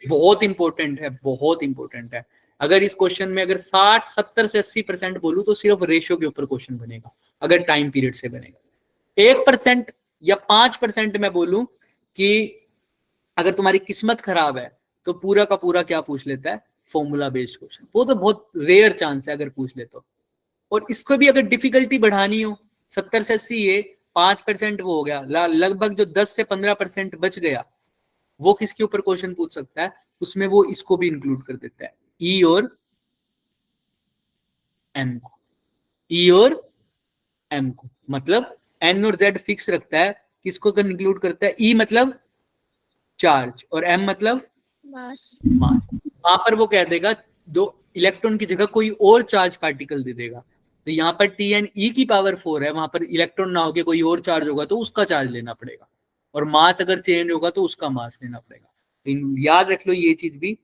बहुत इंपॉर्टेंट है, बहुत इंपॉर्टेंट है। अगर इस क्वेश्चन में अगर 60, 70 से 80% बोलूं तो सिर्फ रेशियो के ऊपर क्वेश्चन बनेगा, अगर टाइम पीरियड से बनेगा। 1% या 5% मैं बोलूं कि अगर तुम्हारी किस्मत खराब है तो पूरा का पूरा क्या पूछ लेता है, फॉर्मूला बेस्ड क्वेश्चन। वो तो बहुत रेयर चांस है अगर पूछ ले तो। और इसको भी अगर डिफिकल्टी बढ़ानी हो, 70 से 80 ये 5% वो हो गया, लगभग जो 10 से 15% बच गया, वो किसके ऊपर क्वेश्चन पूछ सकता है, उसमें वो इसको भी इंक्लूड कर देता है, ई और एम को। ई और एम को मतलब एन और जेड फिक्स रखता है, किसको इंक्लूड करता है, ई मतलब चार्ज और एम मतलब मास। वहां पर वो कह देगा दो इलेक्ट्रॉन की जगह कोई और चार्ज पार्टिकल दे देगा। तो यहाँ पर टी एन ई की पावर 4 है, वहां पर इलेक्ट्रॉन ना होके कोई और चार्ज होगा तो उसका चार्ज लेना पड़ेगा, और मास अगर चेंज होगा तो उसका मास लेना पड़ेगा। तो याद रख लो ये चीज भी,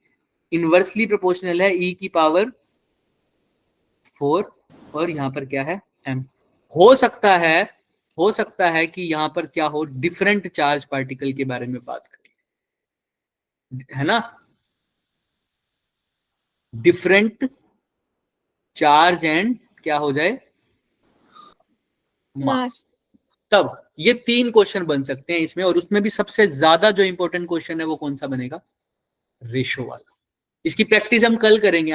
इनवर्सली प्रोपोर्शनल है ई की पावर 4, और यहाँ पर क्या है एम। हो सकता है कि यहाँ पर क्या हो, डिफरेंट चार्ज पार्टिकल के बारे में बात करें, है ना, डिफरेंट चार्ज एंड क्या हो जाए, मास। तब ये 3 क्वेश्चन बन सकते हैं इसमें, और उसमें भी सबसे ज्यादा जो इंपॉर्टेंट क्वेश्चन है वो कौन सा बनेगा, रेशो वाला। इसकी प्रैक्टिस हम कल करेंगे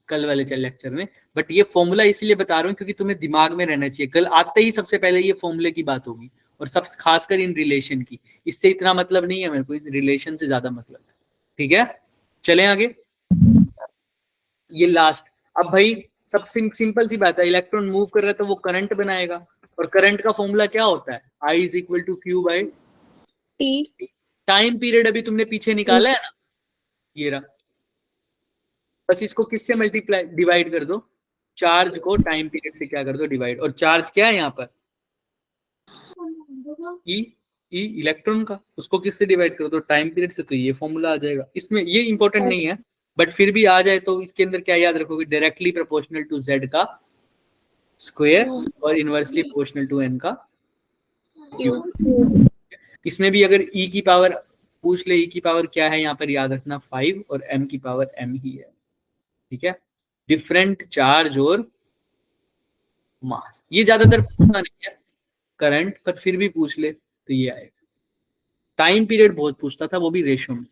कल वाले लेक्चर में, बट ये फॉर्मूला इसलिए बता रहा हूँ क्योंकि तुम्हें दिमाग में रहना चाहिए। कल आते ही सबसे पहले ये फॉर्मूले की बात होगी, और सब खासकर इन रिलेशन की। इससे इतना मतलब नहीं है मेरे को, रिलेशन से ज्यादा मतलब है। ठीक है, चलें आगे। ये लास्ट, अब भाई सब सिंपल सी बात है, इलेक्ट्रॉन मूव कर रहा है तो वो करंट बनाएगा, और करंट का फॉर्मूला क्या होता है, I is equal to Q by T. Time period अभी तुमने पीछे निकाला है ना, ये रहा, बस इसको किससे मल्टीप्लाई डिवाइड कर दो, चार्ज को टाइम पीरियड से क्या कर दो डिवाइड, और चार्ज क्या है यहाँ पर ई इलेक्ट्रॉन का, उसको किससे डिवाइड कर दो टाइम पीरियड से, तो ये फॉर्मूला आ जाएगा। इसमें ये इंपॉर्टेंट नहीं है, बट फिर भी आ जाए तो इसके अंदर क्या याद रखोगे, डायरेक्टली प्रोपोर्शनल टू z का स्क्वायर और इनवर्सली प्रोपोर्शनल टू n का क्यूब। इसमें भी अगर e की पावर पूछ ले, e की पावर क्या है यहाँ पर याद रखना 5 और m की पावर m ही है, ठीक है। डिफरेंट चार्ज और मास, ये ज्यादातर पूछना नहीं है करंट, पर फिर भी पूछ ले तो ये आएगा। टाइम पीरियड बहुत पूछता था, वो भी रेशो में।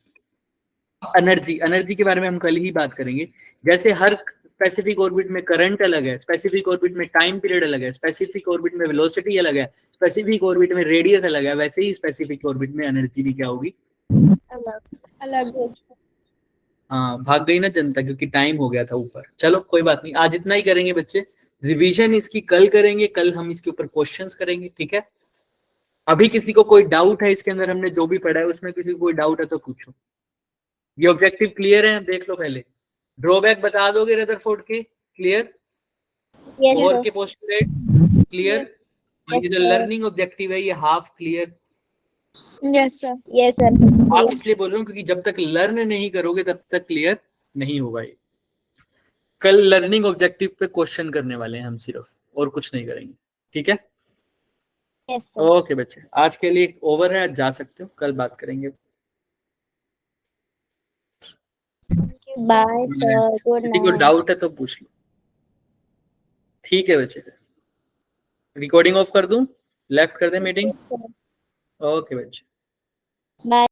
एनर्जी, एनर्जी के बारे में हम कल ही बात करेंगे। जैसे हर स्पेसिफिक ऑर्बिट में करंट अलग है, स्पेसिफिक ऑर्बिट में टाइम पीरियड अलग है, स्पेसिफिक ऑर्बिट में वेलोसिटी अलग है, स्पेसिफिक ऑर्बिट में रेडियस अलग है, वैसे ही स्पेसिफिक ऑर्बिट में एनर्जी भी क्या होगी, अलग। हाँ भाग गई ना जनता, क्योंकि टाइम हो गया था ऊपर। चलो कोई बात नहीं, आज इतना ही करेंगे बच्चे, रिवीजन इसकी कल करेंगे, कल हम इसके ऊपर क्वेश्चंस करेंगे, ठीक है। अभी किसी को कोई डाउट है इसके अंदर, हमने जो भी पढ़ा है उसमें किसी को कोई डाउट है तो पूछो। ये ऑब्जेक्टिव क्लियर है, देख लो पहले। ड्रॉबैक बता दोगे रदरफोर्ड के, क्लियर? Yes, और sir. के पोस्टुलेट क्लियर? और ये जो लर्निंग ऑब्जेक्टिव है ये half clear. Yes sir. Yes, sir. आप इसलिए बोल रहे हो क्योंकि जब तक लर्न नहीं करोगे तब तक क्लियर नहीं होगा ये। कल लर्निंग ऑब्जेक्टिव पे क्वेश्चन करने वाले हैं हम सिर्फ, और कुछ नहीं करेंगे, ठीक है। Yes, sir. ओके बच्चे, आज के लिए ओवर है, आज जा सकते हो, कल बात करेंगे। Bye, sir. Good किसी को night. डाउट है तो पूछ लो, ठीक है बच्चे। रिकॉर्डिंग ऑफ कर दूं, लेफ्ट कर दे मीटिंग। Yes, sir. ओके बच्चे। Bye.